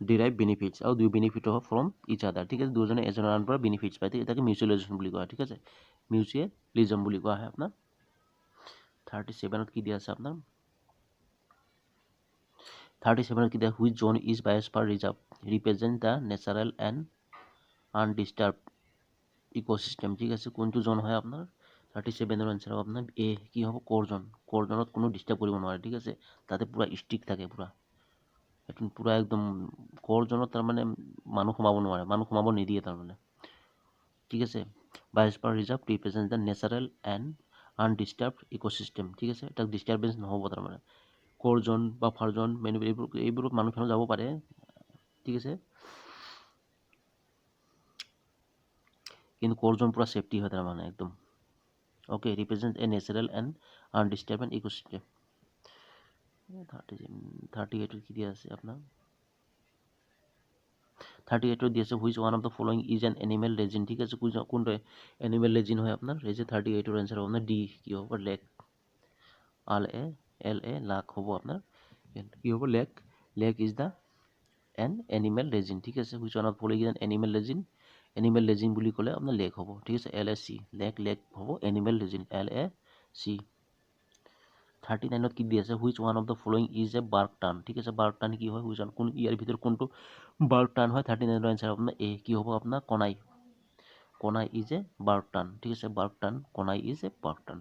derive benefits আৰু দুই benefit from each other ঠিক আছে দুজনে এজনৰ পৰা benefits পায় ঠিক এটাকে মিউচুৱেলিজম বুলি কোৱা ঠিক আছে মিউচুৱেলিজম বুলি কোৱা হয় আপোনাৰ 37 ত কি দিয়া আছে আপোনাৰ 37 ত কি দিয়া which zone is biosphere reserve represent the natural and undisturbed ecosystem ঠিক আছে কোনটো জোন হয় আপোনাৰ 37 ৰ आंसर হ'ব আপোনাৰ এ কি হ'ব কোৰ জোনত কোনো ডিস্টাৰ্ব কৰিব নোৱাৰে ঠিক আছে তাতে পুৰা ষ্টিক থাকে পুৰা এইটো পুৰা একদম কোৰ জোনত তাৰ মানে মানুহ সোমাব নোৱাৰে মানুহ সোমাব নিদিয়ে তাৰ মানে ঠিক আছে biosphere reserve represent the natural and undisturbed ecosystem ঠিক আছে তাক ডিষ্টাৰ্বেঞ্চ নহ'ব তাৰমানে কোৰ জোন বাফাৰ জোন এইবোৰত মানুহ যাব পাৰে ঠিক আছে কিন্তু কোৰ জোন পুৰা সেফটি হয় তাৰমানে একদম okay represents a natural and undisturbed ecosystem 38 কি দিয়া আছে আপোনাৰ 38 দিয়েছে which one of the following is an animal legend ঠিক আছে কোনটো animal legend হয় আপোনাৰ এই যে 38 ৰ आंसर হ'ব আপোনাৰ ডি কি হ'ব লেক এল এ লাক হ'ব আপোনাৰ কি হ'ব lake is the N animal legend ঠিক আছে which one of the following is an animal legend বুলি ক'লে আপোনাৰ লেক হ'ব ঠিক আছে এল এ চি লেক হ'ব এনিমেল লেজেণ্ড এল এ চি 39 ত কি দি আছে which one of the following is a bark tern ঠিক আছে bark tern কি হয় which one কোন ইয়াৰ ভিতৰত কোনটো bark tern হয় 39 ৰ आंसर আপোনাৰ এ কি হ'ব আপোনাৰ কনাই ইজ এ bark tern ঠিক আছে bark tern কনাই is a bark tern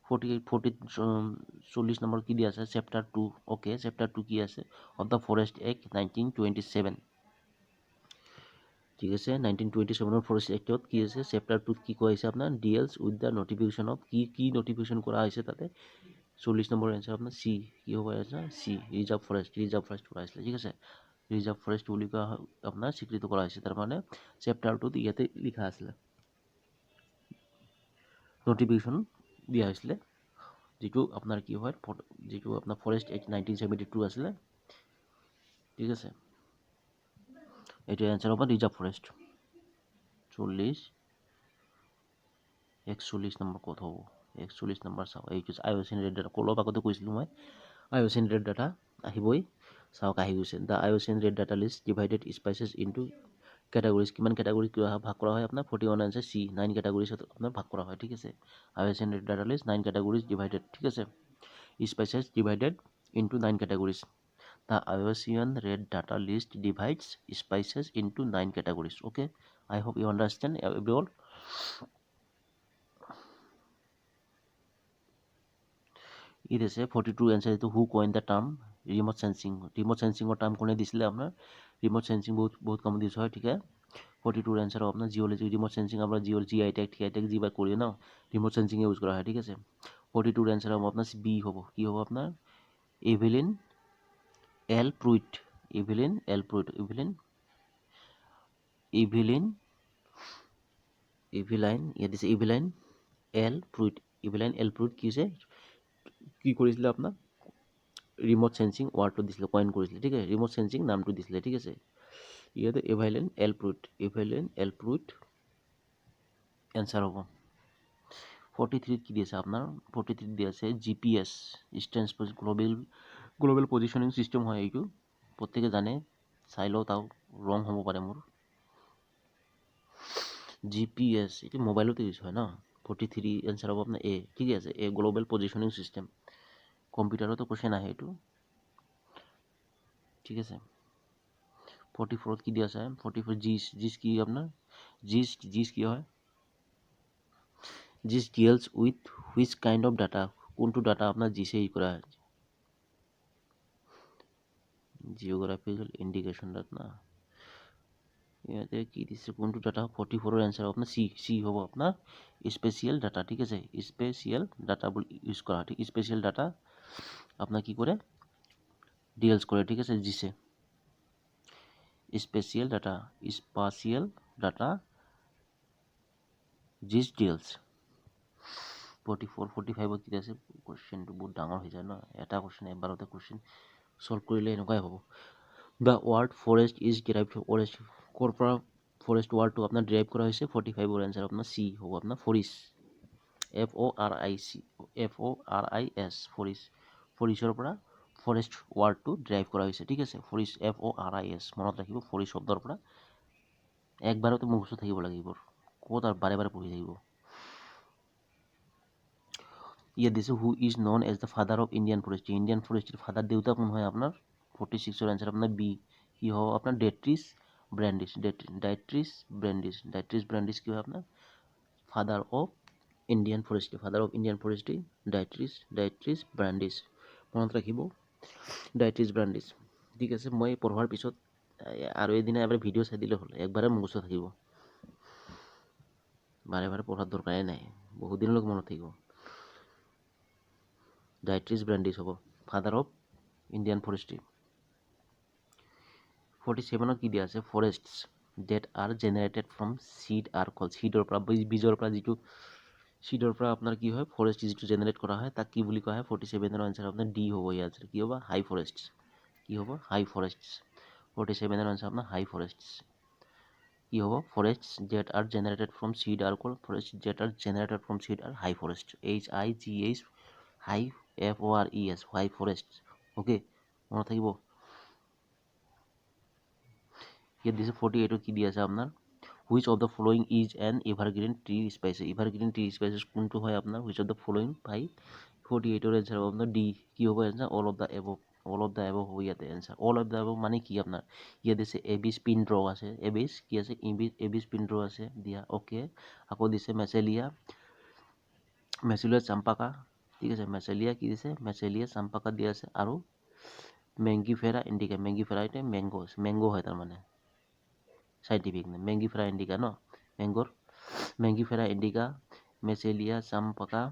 40 number কি দি আছে চেপ্টাৰ 2 ওকে চেপ্টাৰ 2 কি আছে অফ দ্য ফৰেষ্ট এক্ট 1927 ঠিক আছে 1927 ফৰেষ্ট এক্টত কি আছে চেপ্টাৰ 2 কি কোৱা হৈছে আপোনাৰ ডিএলছ উইথ দ্য নটিফিকেশ্যন অফ কি নটিফিকেশ্যন কৰা হৈছে তাতে 40 নম্বৰ এনসাৰ আপোনাৰ সি কি হ'ব আছে সি ৰিজাৰ্ভ ফৰেষ্ট কৰা হৈছিলে ঠিক আছে ৰিজাৰ্ভ ফৰেষ্ট বুলি কোৱা আপোনাৰ স্বীকৃত কৰা হৈছে তাৰ মানে চেপ্টাৰ 2 ইয়াতে লিখা আছিলে নটিফিকেশ্যন দিয়া হৈছিলে যেটো আপোনাৰ কি হয় যেটো আপোনাৰ ফৰেষ্ট এক্ট 1972 আছিলে ঠিক আছে এটা आंसर হ'ব ৰিজাৰ্ভ ফৰেষ্ট 41 নম্বৰ কত হ'ব 41 নম্বৰ চাও এইটো আইওচিন ৰেড ডাটা কলৰ আগতে কৈছিলো মই আইওচিন ৰেড ডাটা আহিবই চাওক আহি গৈছে the IUCN red data list divided species into categories কিমান ক্যাটাগৰি ভাগ কৰা হয় আপোনাৰ 41 আনসাৰ সি 9 ক্যাটাগৰিজ আপোনাৰ ভাগ কৰা হয় ঠিক আছে IUCN red data list 9 categories divided ঠিক আছে species divided into 9 categories The IUCN Red Data List divides spices into 9 categories. Okay, I hope you understand everyone. It is a 42 answer to who coined the term remote sensing. Remote sensing or term কোনে দিছিলে আপোনাৰ remote sensing বহুত কম দিছ হয় ঠিক আছে 42 answer আপোনাৰ geology remote sensing আপোনাৰ geology আইটেক যিবা কৰি ন remote sensing ইউজ কৰা হয় ঠিক আছে 42 answer আপোনাৰ বি হ'ব কি হ'ব আপোনাৰ এভেলিন এল প্ৰুইট ইভিলিন এল প্ৰুইট ইভিলাইন ইয়াত দিছে ইভিলাইন এল প্ৰুইট কি হৈছে কি কৰিছিলে আপোনাৰ ৰিমোট সেন্সিং ওয়াৰ্ডটো দিছিলে কয়েন কৰিছিলে ঠিক আছে ৰিমোট সেন্সিং নামটো দিছিলে ঠিক আছে ইয়াতে ইভিলাইন এল প্ৰুইট এনসাৰ হ'ব 43 কি দিছে আপোনাৰ 43 দি আছে GPS stands for global positioning system হয় এইটো প্রত্যেকে জানে চাই লও তাও রং হ'ব পাৰে মোৰ জিপিএস এটি মোবাইলতে ইউজ হয় না 43 आंसर হ'ব আপোনাৰ এ ঠিক আছে এ গ্লোবাল পজিশনিং সিস্টেম কম্পিউটাৰতো কোশ্চেন আহে এইটো ঠিক আছে 44 কি দিয়া আছে 44 জিস কি আপোনাৰ জিস কি হয় GIS deals with which kind of data কোনটো ডাটা আপোনাৰ জিসে ই কৰা জিওগ্ৰাফিক্যাল ইন্ডিকেশন ডাটা না ইয়াতে কি দিছে কোনটো ডাটা 44ৰ এনসাৰ আপোনাৰ সি হ'ব আপোনাৰ স্পেচিয়েল ডাটা ঠিক আছে স্পেচিয়েল ডাটা বুলি ইউজ কৰা ঠিক স্পেচিয়েল ডাটা আপনার কি করে ডিএলস করে ঠিক আছে জিসে স্পেচিয়েল ডাটা জিস ডিএলস 44 45 কি আছে কোশ্চেনটো বহুত ডাঙৰ হৈ যায় ন এটা কোশ্চেন এবাৰতে কোশ্চেন সলভ কৰিলে এনেকুৱাই হ'ব the ward forest is derive forest ক'ৰ পৰা ফৰেষ্ট ৱাৰ্ডটো আপোনাৰ ডিৰাইভ কৰা হৈছে 45ৰ এনসাৰ আপোনাৰ সি হ'ব আপোনাৰ ফৰিছ FORIS ফৰিছৰ পৰা ফৰেষ্ট ৱাৰ্ডটো ড্ৰাইভ কৰা হৈছে ঠিক আছে ফৰিছ FORIS মনত ৰাখিব ফৰিছ শব্দৰ পৰা একবাৰতে মুখস্থ থাকিব লাগিব ক'ত আৰু বাৰে বাৰে পঢ়ি থাকিব ইয়াত দিছে who is known as the father of Indian ফৰেষ্ট্ৰিৰ ফাদাৰ দেউতা কোন হয় আপোনাৰ 46ৰ এনসাৰ আপোনাৰ বি কি হ'ব আপোনাৰ ডেট্ৰিছ ব্ৰেণ্ডিছ কি হয় আপোনাৰ ফাদাৰ অফ ইণ্ডিয়ান ফৰেষ্ট্ৰি ডাইট্ৰিছ ব্ৰেণ্ডিছ মনত ৰাখিব ডাইট্ৰিছ ব্ৰেণ্ডিছ ঠিক আছে মই পঢ়োৱাৰ পিছত আৰু এদিনা এবাৰ ভিডিঅ' চাই দিলে হ'ল একবাৰে মুখস্থ থাকিব বাৰে বাৰে পঢ়াৰ দৰকাৰেই নাই বহুত দিনলৈকে মনত থাকিব ডাইট্ৰিছ ব্ৰেণ্ডিছ হ'ব ফাদাৰ অফ ইণ্ডিয়ান ফৰেষ্ট্ৰি 47ত কি দিয়া আছে forests that are generated from seed are called চিডৰ পৰা বীজৰ পৰা যিটো চিডৰ পৰা আপোনাৰ কি হয় ফৰেষ্ট যিটো জেনেৰেট কৰা হয় তাক কি বুলি কোৱা হয় 47ৰ আনসাৰ আপোনাৰ ডি হ'ব ইয়াৰ আনসাৰ কি হ'ব হাই ফৰেষ্টছ কি হ'ব হাই ফৰেষ্টছ 47ৰ আনসাৰ আপোনাৰ হাই ফৰেষ্টছ কি হ'ব forests that are generated from seed are called forest that are generated from seed are high forest HIGH high FORES high forest okay মনত থাকিব ইয়াত দিছে 48ত কি দিয়া আছে আপোনাৰ which of the following is an evergreen tree species কোনটো হয় আপোনাৰ হুইচ অফ দ্য ফলোয়িং পাই 48ৰ এনসাৰ হ'ব আপোনাৰ ডি কি হ'ব answer all of the above হ'ব ইয়াতে answer all of the above মানে কি আপোনাৰ ইয়াত দিছে এবিছ পিন ড্ৰ আছে এবিছ কি আছে এবিছ পিন ড্ৰ আছে দিয়া অ'কে আকৌ দিছে মেচেলিয়া চাম্পাকা ঠিক আছে মেচেলিয়া কি দিছে মেচেলিয়া চাম্পাকা দিয়া আছে আৰু মেংগিফেৰা ইণ্ডিকা মেংগো হয় তাৰমানে সাইন্টিফিক নেম মেংগিফেৰা ইণ্ডিকা ন মেংগিফেৰা ইণ্ডিকা মেচেলিয়া চাম্পাকা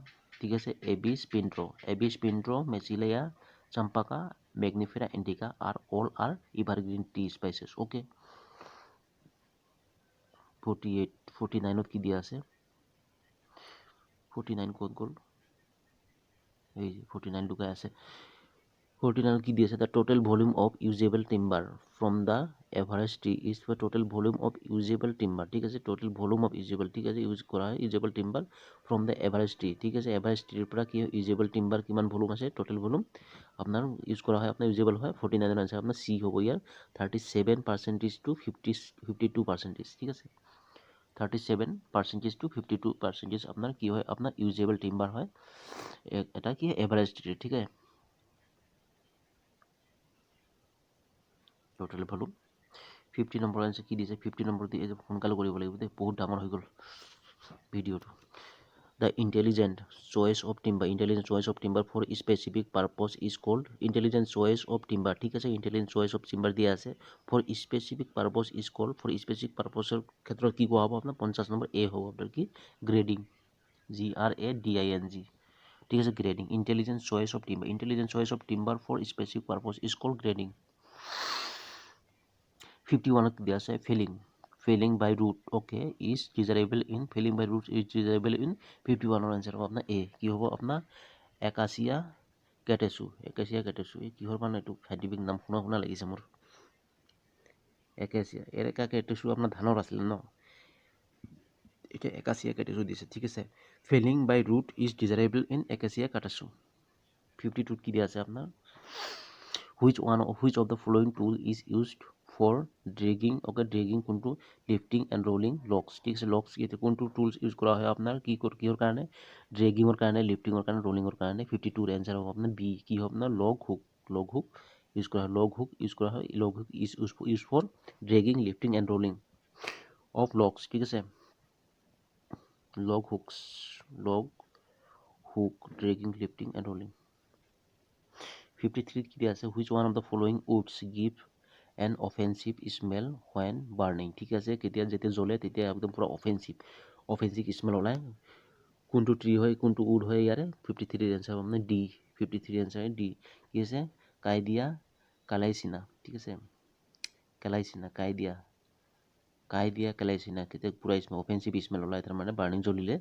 ঠিক আছে এবিছ পিন্ট্ৰ মেচেলিয়া চাম্পাকা মেগনিফেৰা ইণ্ডিকা আর অল আর এভারগ্রিন টি স্পাইসেস ওকে 49ত কি দিয়া আছে 49 ক'ত গ'ল এই 49 লুকাই আছে 49 কি দিয়েছে the total volume of usable timber from the average tree is the total volume of usable timber ঠিক আছে total volume of usable ঠিক আছে ইউজ কৰা হয় usable timber from the average tree ঠিক আছে average tree পৰা কি usable timber কিমান ভলিউম আছে total volume আপোনাৰ ইউজ কৰা হয় আপোনাৰ usable হয় 49 এৰ आंसर আপোনাৰ সি হ'ব ইয়াৰ 37% to 52% ঠিক আছে 37% to 52% আপনার কি হয় আপনার ইউজেবল টিম্বার হয় এটা কি এভারেজ ট্রি ঠিক আছে টোটাল ভলিউম 50 নম্বৰ আনসাৰ কি দিছে 50 নম্বৰ দি সোনকালে কৰিব লাগিব দে বহুত ডাঙৰ হৈ গ'ল ভিডিওটো the intelligent choice of timber for specific purpose is called intelligent choice of timber ঠিক আছে intelligent choice of timber দিয়া আছে for specific purpose is called for specific purpose এর ক্ষেত্ৰত কি কোৱা হ'ব আপোনাৰ 50 নম্বৰ এ হ'ব আপোনাৰ কি গ্ৰেডিং GRADING ঠিক আছে grading intelligent choice of timber for specific purpose is called grading 51ত দিয়া আছে felling by root okay is desirable in 51ৰ আনসাৰ হ'ব আপোনাৰ এ কি হ'ব আপোনাৰ একাচিয়া কেটেচু এই কিহৰ মানে এইটো সাইণ্টিফিক নাম শুনা লাগিছে মোৰ একা কেটেচু আপোনাৰ ধানৰ আছিলে ন এটা একাচিয়া কেটেচু দিছে ঠিক আছে felling by root is desirable in acacia catechu 52ত কি দিয়া আছে আপোনাৰ which of the following tool is used for dragging কোনটো lifting and rolling logs ঠিক আছে logs কোনটো টুলস ইউজ কৰা হয় আপোনাৰ কিহৰ কাৰণে ড্ৰেগিংৰ কাৰণে লিফটিংৰ কাৰণে ৰোলিংৰ কাৰণে 52 এৰ आंसर হ'ব আপোনাৰ বি কি হ'ব আপোনাৰ লগ হুক ইউজ কৰা হয় log hook is use for dragging lifting and rolling of logs ঠিক আছে log hook dragging lifting and rolling 53 কি দিয়া আছে which one of the following woods give N offensive smell when burning, ঠিক আছে। যেতিয়া জ্বলে তেতিয়া একদম পুৰা অফেন্সিভ স্মেল ওলায়। কোনটো ট্ৰি হয়, কোনটো উড হয় ইয়াৰে 53 এনচাৰ মানে ডি। 53 answer D. কি আছে? কাইডিয়া কালাইচিনা, ঠিক আছে। কালাইচিনা, কাইডিয়া কালাইচিনা, তেতিয়া পুৰা অফেন্সিভ স্মেল ওলায়, তাৰমানে বাৰ্ণিং জ্বলিলে।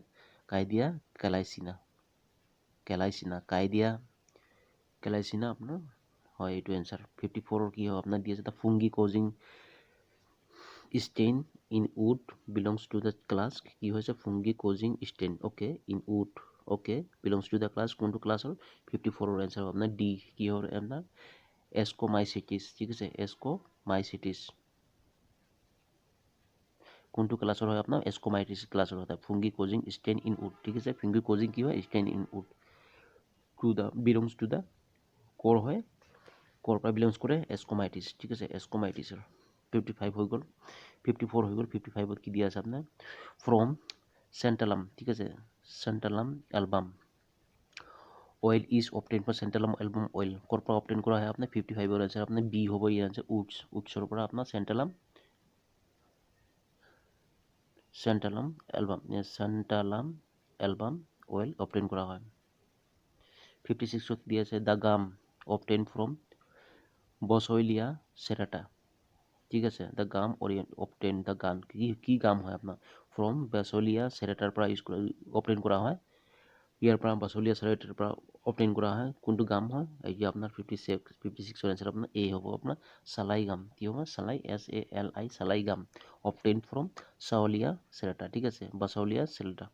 কাইডিয়া কালাইচিনা, কাইডিয়া আপোনাৰ হয় এইটো এনচাৰ। 54 কি হয় আপোনাৰ দি আছে, the fungi causing stain in wood belongs to the class. কি হৈছে? Fungi causing stain, okay, in wood, okay, belongs to the ক্লাছ। কোনটো ক্লাছৰ? 54 এনচাৰ আপোনাৰ ডি। কি হয় আপোনাৰ? এস্কোমাইচিটিছ, ঠিক আছে, এস্কোমাইচিটিছ। কোনটো ক্লাছৰ হয় আপোনাৰ? এস্কোমাইটিছ ক্লাছৰ হয়। Fungi causing stain in wood, ঠিক আছে। ফুংগি কজিং কি হয়? Stain in wood to the belongs to the core হয়, কৰ পৰা বিলংছ কৰে? এস্কোমাইটিছ, ঠিক আছে, এস্কোমাইটিছৰ। 55 হৈ গ'ল। 54 হৈ গ'ল। 55ত কি দিয়া আছে আপোনাৰ? ফ্ৰম চেণ্টালাম, ঠিক আছে, santalum album oil is obtain from santalum album oil. ক'ৰ পৰা অবটেইন কৰা হয় আপোনাৰ? 55ৰ এনচাৰ আপোনাৰ বি হ'ব। ইয়াৰ আনচাৰ উডছৰ পৰা আপোনাৰ চেণ্টালাম এলবাম অইল অবটেইন কৰা হয়। 56ত দি আছে দ্য গাম অবটেইন ফ্ৰম বছইলিয়া সেৰাটা, ঠিক আছে। দ্য গাম অবটেইন, দ্য গাম কি গাম হয় আপোনাৰ? ফ্ৰম বাছলিয়া সেৰাটাৰ পৰা অবটেইন কৰা হয়। ইয়াৰ পৰা বাছলিয়া সেৰাটাৰ পৰা অবটেইন কৰা হয়। কোনটো গাম হয়? এতিয়া আপোনাৰ 56ৰ এনচাৰ আপোনাৰ এ হ'ব আপোনাৰ চালাই গাম। কি হ'ব? চালাই, SALI, চালাই গাম অবটেইন ফ্ৰম চাউলিয়া সেৰাটা, ঠিক আছে, বাছলিয়া সেৰাটা।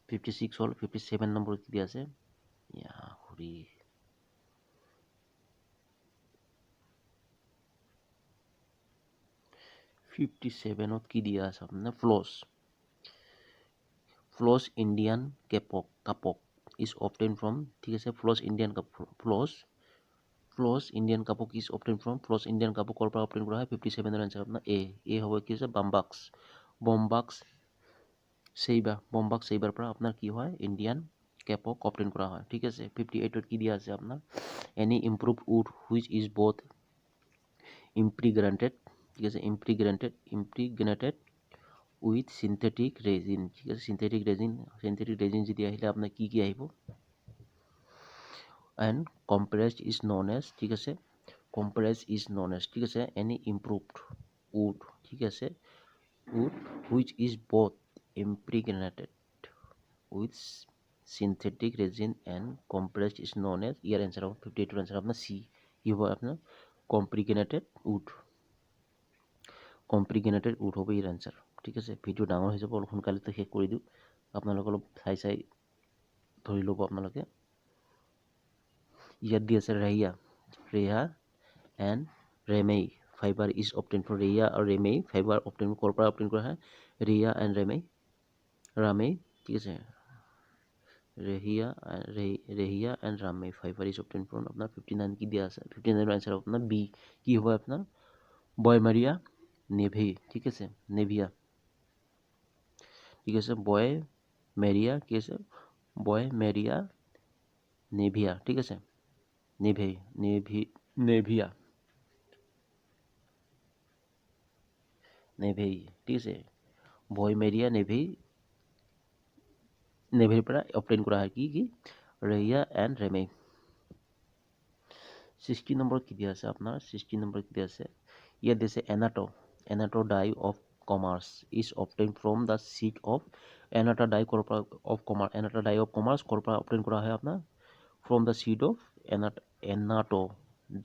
56 হ'ল। 57 নম্বৰ কি দিয়া আছে? 57ত কি দিয়া আছে আপোনাৰ? Floss Indian kapok is obtain from, ঠিক আছে, floss Indian kapok is obtain from, floss Indian কাপকৰ পৰা অবটেইন কৰা হয়। 57ৰ এনচাৰ আপোনাৰ এ হ'ব। কি আছে? বম্বাক্স সেইবাৰ পৰা আপোনাৰ কি হয়? ইণ্ডিয়ান কেপক অবটেইন কৰা হয়, ঠিক আছে। 58ত কি দিয়া আছে আপোনাৰ? Any improved wood which is both impregnated, ঠিক আছে, ইম্প্ৰিগনেটেড উইথ সিনথেটিক ৰেজিন, ঠিক আছে। সিনথেটিক ৰেজিন যদি আহিলে আপোনাৰ কি আহিব? And compressed is known as, ঠিক আছে, ঠিক আছে, এনি ইম্প্ৰুভড উড, ঠিক আছে, wood which is both impregnated with synthetic resin and compressed is known as. ইয়াৰ এনচাৰ হ'ব 58ৰ এনচাৰ আপোনাৰ চি। কি হ'ব আপোনাৰ? কম্প্ৰিগনেটেড উড হ'ব ইয়াৰ এনচাৰ, ঠিক আছে। ভিডিঅ' ডাঙৰ হৈ যাব, অলপ সোনকালে শেষ কৰি দিওঁ। আপোনালোকে অলপ চাই ধৰি ল'ব আপোনালোকে। ইয়াত দি আছে rhea and ramie fibre is obtain from. Rhea আৰু ৰেমেই ফাইবাৰ অবটেইন ক'ৰ পৰা অবটেইন কৰা হয়? ৰেহা এণ্ড ৰামেই, ঠিক আছে, rhea and ramie fibre is obtain from আপোনাৰ 59 কি দিয়া আছে? 59ৰ এনচাৰ আপোনাৰ বি। কি হ'ব আপোনাৰ? বয়মাৰিয়া নেভি, ঠিক আছে, নেভিয়া, ঠিক আছে, বয়মেৰিয়া, কি আছে? বয়মেৰিয়া নেভিয়া, ঠিক আছে, নেভিয়া, ঠিক আছে, বয়মেৰিয়া নেভিৰ পৰা অবটেইন কৰা হয়। কি ৰেহিয়া এণ্ড ৰেমেই। 60 নম্বৰ কি দিয়া আছে আপোনাৰ? 60 নম্বৰ কি দিয়া আছে? ইয়াত দিছে annatto dye of commerce is obtain from the seed of. Annatto dye of commerce ক'ৰ পৰা অবটেইন কৰা হয় আপোনাৰ? From the seed of annatto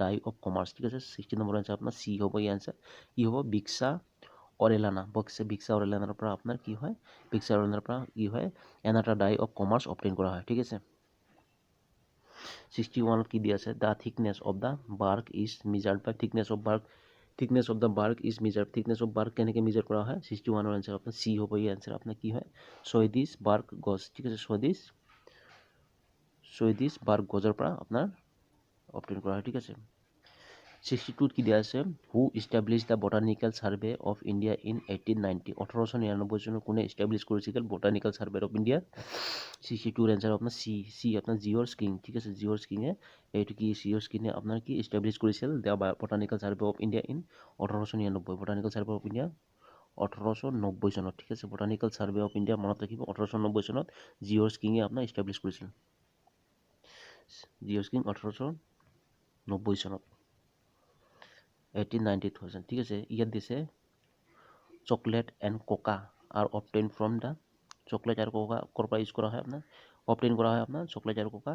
dye of commerce, ঠিক আছে। 60 নম্বৰ এনচাৰ আপোনাৰ চি হ'ব। এই এনচাৰ কি হ'ব? ভিক্সা অৰেলানাৰ পৰা আপোনাৰ কি হয়? কি হয়? Annatto dye of commerce obtain কৰা হয়, ঠিক আছে। 61ত কি দিয়া আছে? The thickness of the bark is measured by thickness of the bark is measured. Thickness of bark কেনেকৈ মেজাৰ কৰা হয়? 61ৰ এনচাৰ আপোনাৰ চি হ'ব। এই এনচাৰ আপোনাৰ কি হয়? 6 দিছ বাৰ্ক গছ, ঠিক আছে, 6 দিছ বাৰ্ক গছৰ পৰা আপোনাৰ অবটেইন কৰা হয়, ঠিক আছে। 62 কি দিয়া আছে, who establish the botanical survey of India in 1890, 1899 চনত কোনে ইষ্টাব্লিছ কৰিছিল botanical survey of India. 62 answer আপোনাৰ চি আপোনাৰ জিঅ'ৰ্জ কিং, ঠিক আছে, জিঅ'ৰ্জ কিঙে এইটো কি জিঅ'ৰ্জ কিঙে আপোনাৰ কি ইষ্টাব্লিছ কৰিছিল the botanical survey of India in 1899, botanical survey of India 1890 চনত, ঠিক আছে, বটানিকেল ছাৰ্ভে অফ ইণ্ডিয়া মনত ৰাখিব 1890 চনত জিঅ'ৰ্জ কিঙে আপোনাৰ ইষ্টাব্লিছ কৰিছিল, জিঅ'ৰ্জ কিং 1890 চনত 1890,000, ঠিক আছে। ইয়াত দিছে chocolate and Coca R obtain from the, chocolate আৰু কোকা ক'ৰ পৰা ইউজ কৰা হয় আপোনাৰ, অবটেইন কৰা হয় আপোনাৰ চকলেট আৰু কোকা,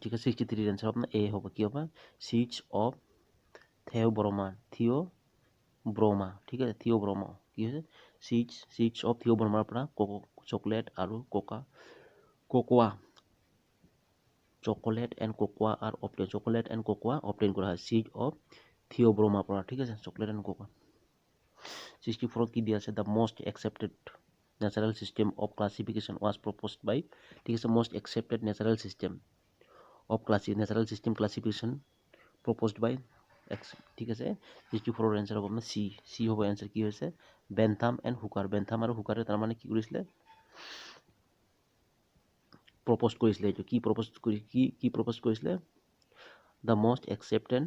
ঠিক আছে। 63 এনচাৰ আপোনাৰ এ হ'ব, কি হ'ব, চিডছ অফ থিঅ'ব্ৰমা, ঠিক আছে, থিঅ'ব্ৰমা কি হৈছে, চিডছ অফ থিঅ'ব্ৰমাৰ পৰা চকলেট আৰু cocoa, chocolate and cocoa R obtain, chocolate and cocoa obtain কৰা হয় চিড অফ থিঅ'ব্ৰমাৰ পৰা, ঠিক আছে, চকলেট এণ্ড কোকোৱা। 64 কি দিয়া আছে, the most accepted natural system of classification was proposed by, ঠিক আছে, most accepted natural system of natural system classification proposed by, ঠিক আছে। 64 এনচাৰ হ'ব আপোনাৰ চি হ'ব এনচাৰ, কি হৈছে বেনথাম এণ্ড হুকাৰ, বেনথাম আৰু হুকাৰে তাৰমানে কি কৰিছিলে, প্ৰপ'জ কৰিছিলে, এইটো কি প্ৰপ'জ কৰিছিলে, the most accepted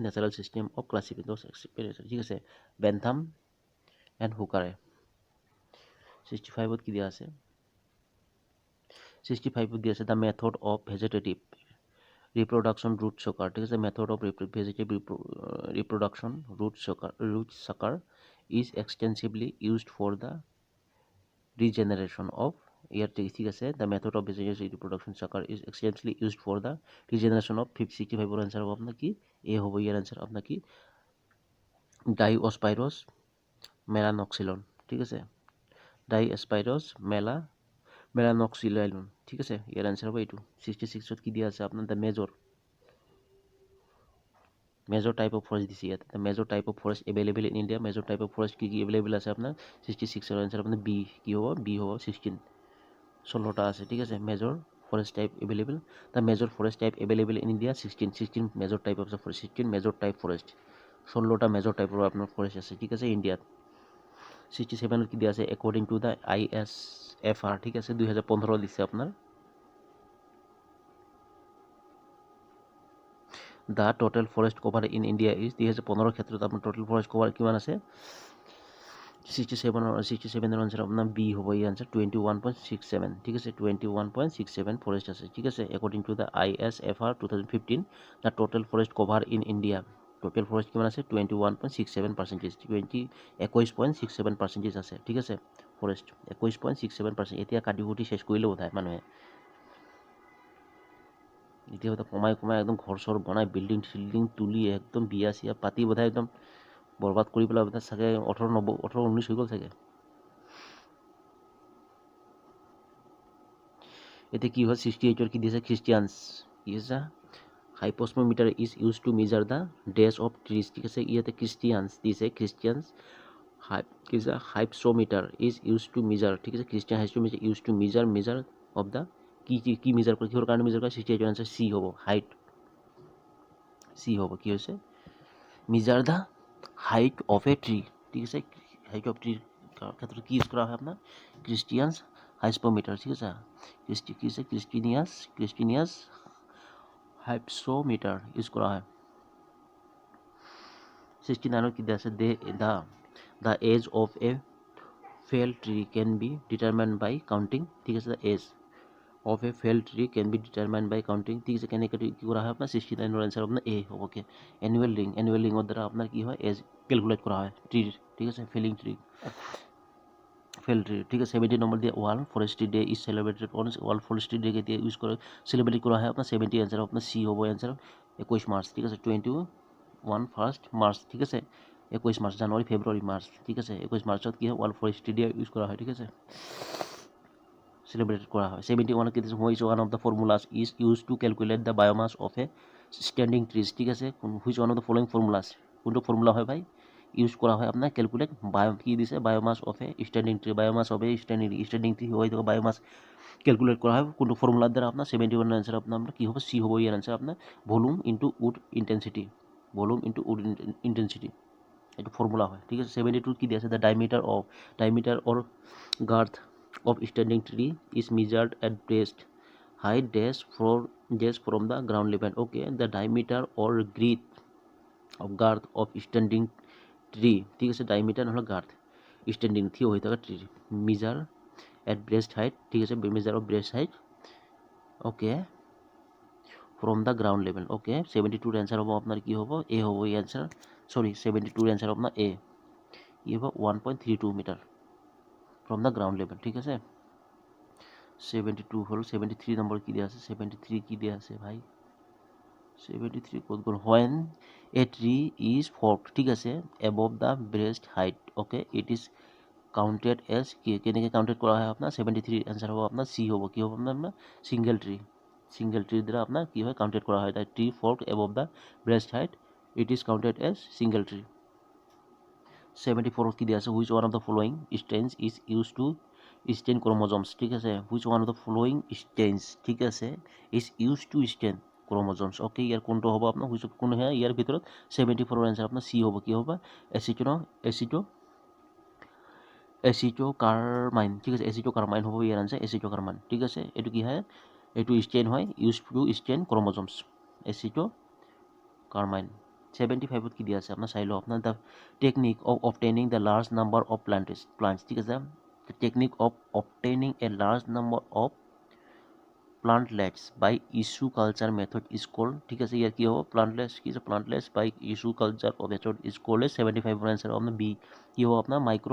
natural system of classification, ঠিক আছে, বেনথাম এণ্ড হুকাৰে। 65 কি দিয়া আছে, 65 দিয়া আছে the method of vegetative reproduction root sucker, ঠিক আছে, method of vegetative reproduction root sucker is extensively used for the regeneration of, ইয়াত ঠিক আছে, the method of vegetative reproduction sucker is extensively used for the regeneration of 65 answer হ'ব আপোনাৰ কি এ হ'ব, ইয়াৰ এনচাৰ আপোনাৰ কি ডাইঅস্পাইৰছ মেলানক্সিলন, ঠিক আছে, ডাইঅস্পাইৰছ মেলানক্সিলাইলন, ঠিক আছে, ইয়াৰ এনচাৰ হ'ব এইটো। 66 কি দিয়া আছে আপোনাৰ the major type of forest দিছে ইয়াত, major type of forest available in India, major type of forest কি এভেইলেবল আছে আপোনাৰ 66 এনচাৰ আপোনাৰ বি, কি হ'ব বি হ'ব 16, 16টা আছে, ঠিক আছে, major forest type available, the major forest type available in India 16 major type of forest, 16 major type forest, 16টা মেজৰ টাইপৰ আপোনাৰ ফৰেষ্ট আছে, ঠিক আছে, ইণ্ডিয়াত। 67 কি দিয়া আছে একৰ্ডিং টু দ্য ISFR, ঠিক আছে, 2015 দিছে আপোনাৰ, the total forest cover in India is, 2015 ক্ষেত্ৰত আপোনাৰ টোটেল ফৰেষ্ট কভাৰ কিমান আছে, 67 আনচাৰ আপোনাৰ বি হ'ব, এই আনচাৰ 21.67, ঠিক আছে, 21.67 ফৰেষ্ট আছে, ঠিক আছে, according to the ISFR 2015 the total forest cover in India, total forest কিমান আছে 21.67%, 21.67% আছে, ঠিক আছে, ফৰেষ্ট 21.67%, এতিয়া কাটি কুটি শেষ কৰিলে বোধহয় মানুহে, এতিয়া কমাই একদম ঘৰ চৰ বনাই বিল্ডিং তুলি একদম বিয়া চিয়া পাতি বোধহয় একদম বৰবাদ কৰি পেলাই বোধহয় চাগে 18-19 হৈ গ'ল চাগে। এতিয়া কি হয় 68 কি দিছে খ্ৰীষ্টিয়ানছ, কি হৈছে hypsometer is use to measure the days of trees, ঠিক আছে, ইয়াতে খ্ৰীষ্টিয়ানছ দিছে, কি হৈছে hypsometer is use to measure, ঠিক আছে, Christen hypsometer use to measure of the কি মেজাৰ কৰে, কিহৰ কাৰণে মেজাৰ কৰে, 68 আনচাৰ চি হ'ব হাইট, চি হ'ব, কি হৈছে measure the height of a tree, ঠিক আছে, হাইট অফ ট্ৰিৰ ক্ষেত্ৰত কি ইউজ কৰা হয় আপোনাৰ খ্ৰীষ্টিয়ানছ হাইপচোমিটাৰ, ঠিক আছে, কি আছে খ্ৰীষ্টিয়ানছ হাইপচোমিটাৰ ইউজ কৰা হয়। 69 কি আছে the age of a fell tree can be determined by counting, ঠিক আছে, the age of a fell tree can be determined by counting, ঠিক আছে, কেনেকৈ কি কৰা হয় আপোনাৰ 69 এনচাৰ আপোনাৰ এ হ'ব, কি এনুৱেল ৰিঙৰ দ্বাৰা আপোনাৰ কি হয় এজ কেলকুলেট কৰা হয় ট্ৰিৰ, ঠিক আছে, ফেল ট্ৰি, ঠিক আছে। 70 নম্বৰ দিয়ে world forestry day is celebrated on, world forestry day কেতিয়া চেলিব্ৰেট কৰা হয় আপোনাৰ 70 এনচাৰ আপোনাৰ চি হ'ব এনচাৰ 21 মাৰ্চ, ঠিক আছে, 1 মাৰ্চ, ঠিক আছে, 21 মাৰ্চ, জানুৱাৰী ফেব্ৰুৱাৰী মাৰ্চ, ঠিক আছে, 21 মাৰ্চত কি হয় ৱৰ্ল্ড ফৰেষ্ট্ৰি ডে ইউজ কৰা হয়, ঠিক আছে, চেলিব্ৰেট কৰা হয়। 71 কি দিছে which one of the formulas is use to calculate the biomass of a standing trees, ঠিক আছে, which one of the following formulas, কোনটো ফৰ্মুলা হয় ভাই ইউজ কৰা হয় আপোনাৰ কেলকুলেট কি দিছে biomass of a standing tree, biomass of a standing tree হৈ থকা বায়'মাছ কেলকুলেট কৰা হয় কোনটো ফৰ্মুলাৰ দ্বাৰা আপোনাৰ 71 এনচাৰ আপোনাৰ কি হ'ব চি হ'ব ইয়াৰ এনচাৰ আপোনাৰ volume into wood intensity volume into wood intensity এইটো ফৰ্মুলা হয় ঠিক আছে 72 কি দিয়া আছে the diameter or girth of standing tree is measured at breast height this from the ground level okay the diameter or grid of girth of standing tree ঠিক আছে diameter নহ'লে গাৰ্থ ষ্টেণ্ডিং থিয় হৈ থকা tree measure at breast height ঠিক আছে measure of breast height okay from the ground level okay 72 answer হ'ব আপোনাৰ কি হ'ব এ হ'ব এই এনচাৰ সৰি 72 এনচাৰ আপোনাৰ এ কি হ'ব 1.32 metre from the ground level ঠিক আছে 72 হ'ল 73 নম্বৰ কি দিয়া আছে 73 কি দিয়া আছে ভাই 73 ক'ত গ'ল when a tree is forked ঠিক আছে above the breast height okay it is counted as কেনেকৈ কাউণ্টেড কৰা হয় আপোনাৰ 73 এনচাৰ হ'ব আপোনাৰ চি হ'ব কি হ'ব আপোনাৰ ছিংগল ট্ৰীৰ দ্বাৰা আপোনাৰ কি হয় কাউণ্টেড কৰা হয় tree ফৰ্কড above the breast height it is counted as single tree 74 কি দিয়া আছে which one of the following strains is used to stain chromosomes ঠিক আছে which one of the following strains ঠিক আছে is used to stain chromosomes okay ইয়াৰ কোনটো হ'ব আপোনাৰ which কোন হয় ইয়াৰ ভিতৰত 74 এনচাৰ আপোনাৰ চি হ'ব কি হ'ব এচিটোকাৰ্মাইন ঠিক আছে এচিটোকাৰ্মাইন হ'ব ইয়াৰ আনচাৰ এচিটোকাৰ্মাইন ঠিক আছে এইটো কি হয় এইটো ষ্টেইন হয় ইউজ টু ষ্টেইন ক্ৰমোজমছ এচিটোকাৰ্মাইন 75 কি দিয়া আছে আপোনাৰ চাই লওঁ আপোনাৰ the technique of obtaining the large number of plants ঠিক আছে the technique of obtaining a large number of plantlets by tissue culture method is called ঠিক আছে ইয়াৰ কি হ'ব plantlets by tissue culture method is called 75 answer আপোনাৰ B কি হ'ব আপোনাৰ মাইক্ৰ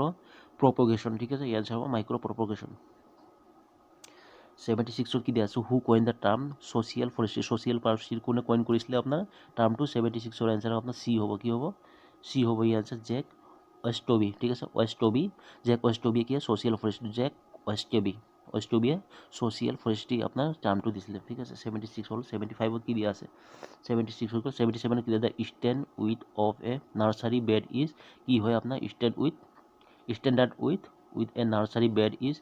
propagation ঠিক আছে ইয়াৰ হ'ব মাইক্ৰ propagation 76 কি দিয়া আছে who coin the term social forestry কোনে কইন কৰিছিলে আপোনাৰ টাৰ্মটো 76 এনচাৰ আপোনাৰ চি হ'ব কি হ'ব চি হ'ব ইয়াৰ আনচাৰ জেক ওয়েষ্টবি ঠিক আছে জেক ওয়েষ্টবি কি সোশিয়াল ফৰেষ্ট্ৰি জেক ওয়েষ্টবিয়ে সোশিয়াল ফৰেষ্ট্ৰি আপোনাৰ টাৰ্মটো দিছিলে ঠিক আছে 76 হ'ল 75 কি দিয়া আছে 76 হ'ল 77 কি দিয়া the stand with of A nursery bed is কি হয় আপোনাৰ standard with a nursery bed is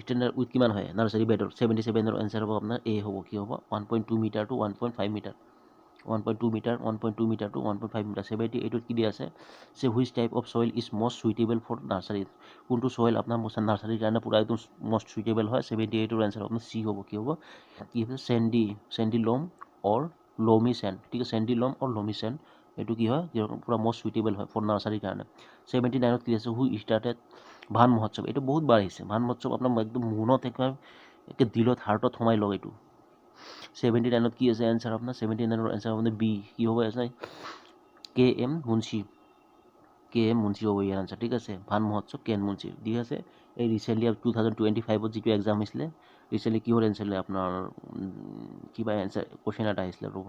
standard with কিমান হয় নাৰ্চাৰী বেডৰ 77ৰ এনচাৰ হ'ব আপোনাৰ এ হ'ব কি হ'ব 1.2 metre to 1.5 metre 1.2 metre to 1.5 metre 78 কি দিয়া আছে say which type of soil is most suitable for nursery কোনটো সইল আপোনাৰ নাৰ্চাৰীৰ কাৰণে পুৰা একদম মষ্ট সুইটেবল হয় 78ৰ এনচাৰ আপোনাৰ চি হ'ব কি হ'ব চেণ্ডি লম অৰ লমি চেণ্ড ঠিক আছে চেণ্ডি লম অৰ লমি চেণ্ড এইটো কি হয় পুৰা মষ্ট সুইটেবল হয় ফৰ নাৰ্চাৰীৰ কাৰণে 79ত কি আছে হু ষ্টাৰ্টেড ভান মহোৎসৱ এইটো বহুত বাৰ আহিছে ভান মহোৎসৱ আপোনাৰ একদম মনত একে দিলত হাৰ্টত সোমাই লওক এইটো 79ত কি আছে এনচাৰ আপোনাৰ 79ৰ এনচাৰ আপোনাৰ বি কি হ'ব এনচাৰ কে এম মুন্সি হ'ব ইয়াৰ আনচাৰ ঠিক আছে ভান মহোৎসৱ কে এম মুন্সি ঠিক আছে এই ৰিচেণ্টলি 2025ত যিটো এক্সাম হৈছিলে ৰিচেণ্টলি কি হ'ল এনচাৰ আপোনাৰ কিবা এনচাৰ কুৱেশ্যন এটা আহিছিলে ৰ'ব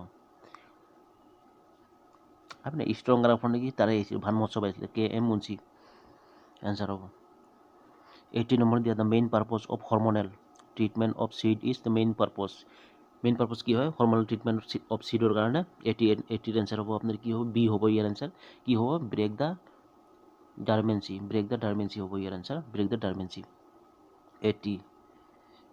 আপোনাৰ ষ্ট্ৰং গ্ৰাফৰ নেকি তাৰে আহিছিল ভান মহোৎসৱ আহিছিলে কে এম মুন্সি এনচাৰ হ'ব 80 নম্বৰ দিয়া the main purpose of hormonal treatment of seed is the main purpose কি হয় হৰমনেল ট্ৰিটমেণ্ট অফ চিডৰ কাৰণে 80 এনচাৰ হ'ব আপোনাৰ কি হ'ব বি হ'ব ইয়াৰ এনচাৰ কি হ'ব ব্ৰেক দ্য ডাৰমেঞ্চি হ'ব ইয়াৰ এনচাৰ ব্ৰেক দ্য ডাৰমেঞ্চি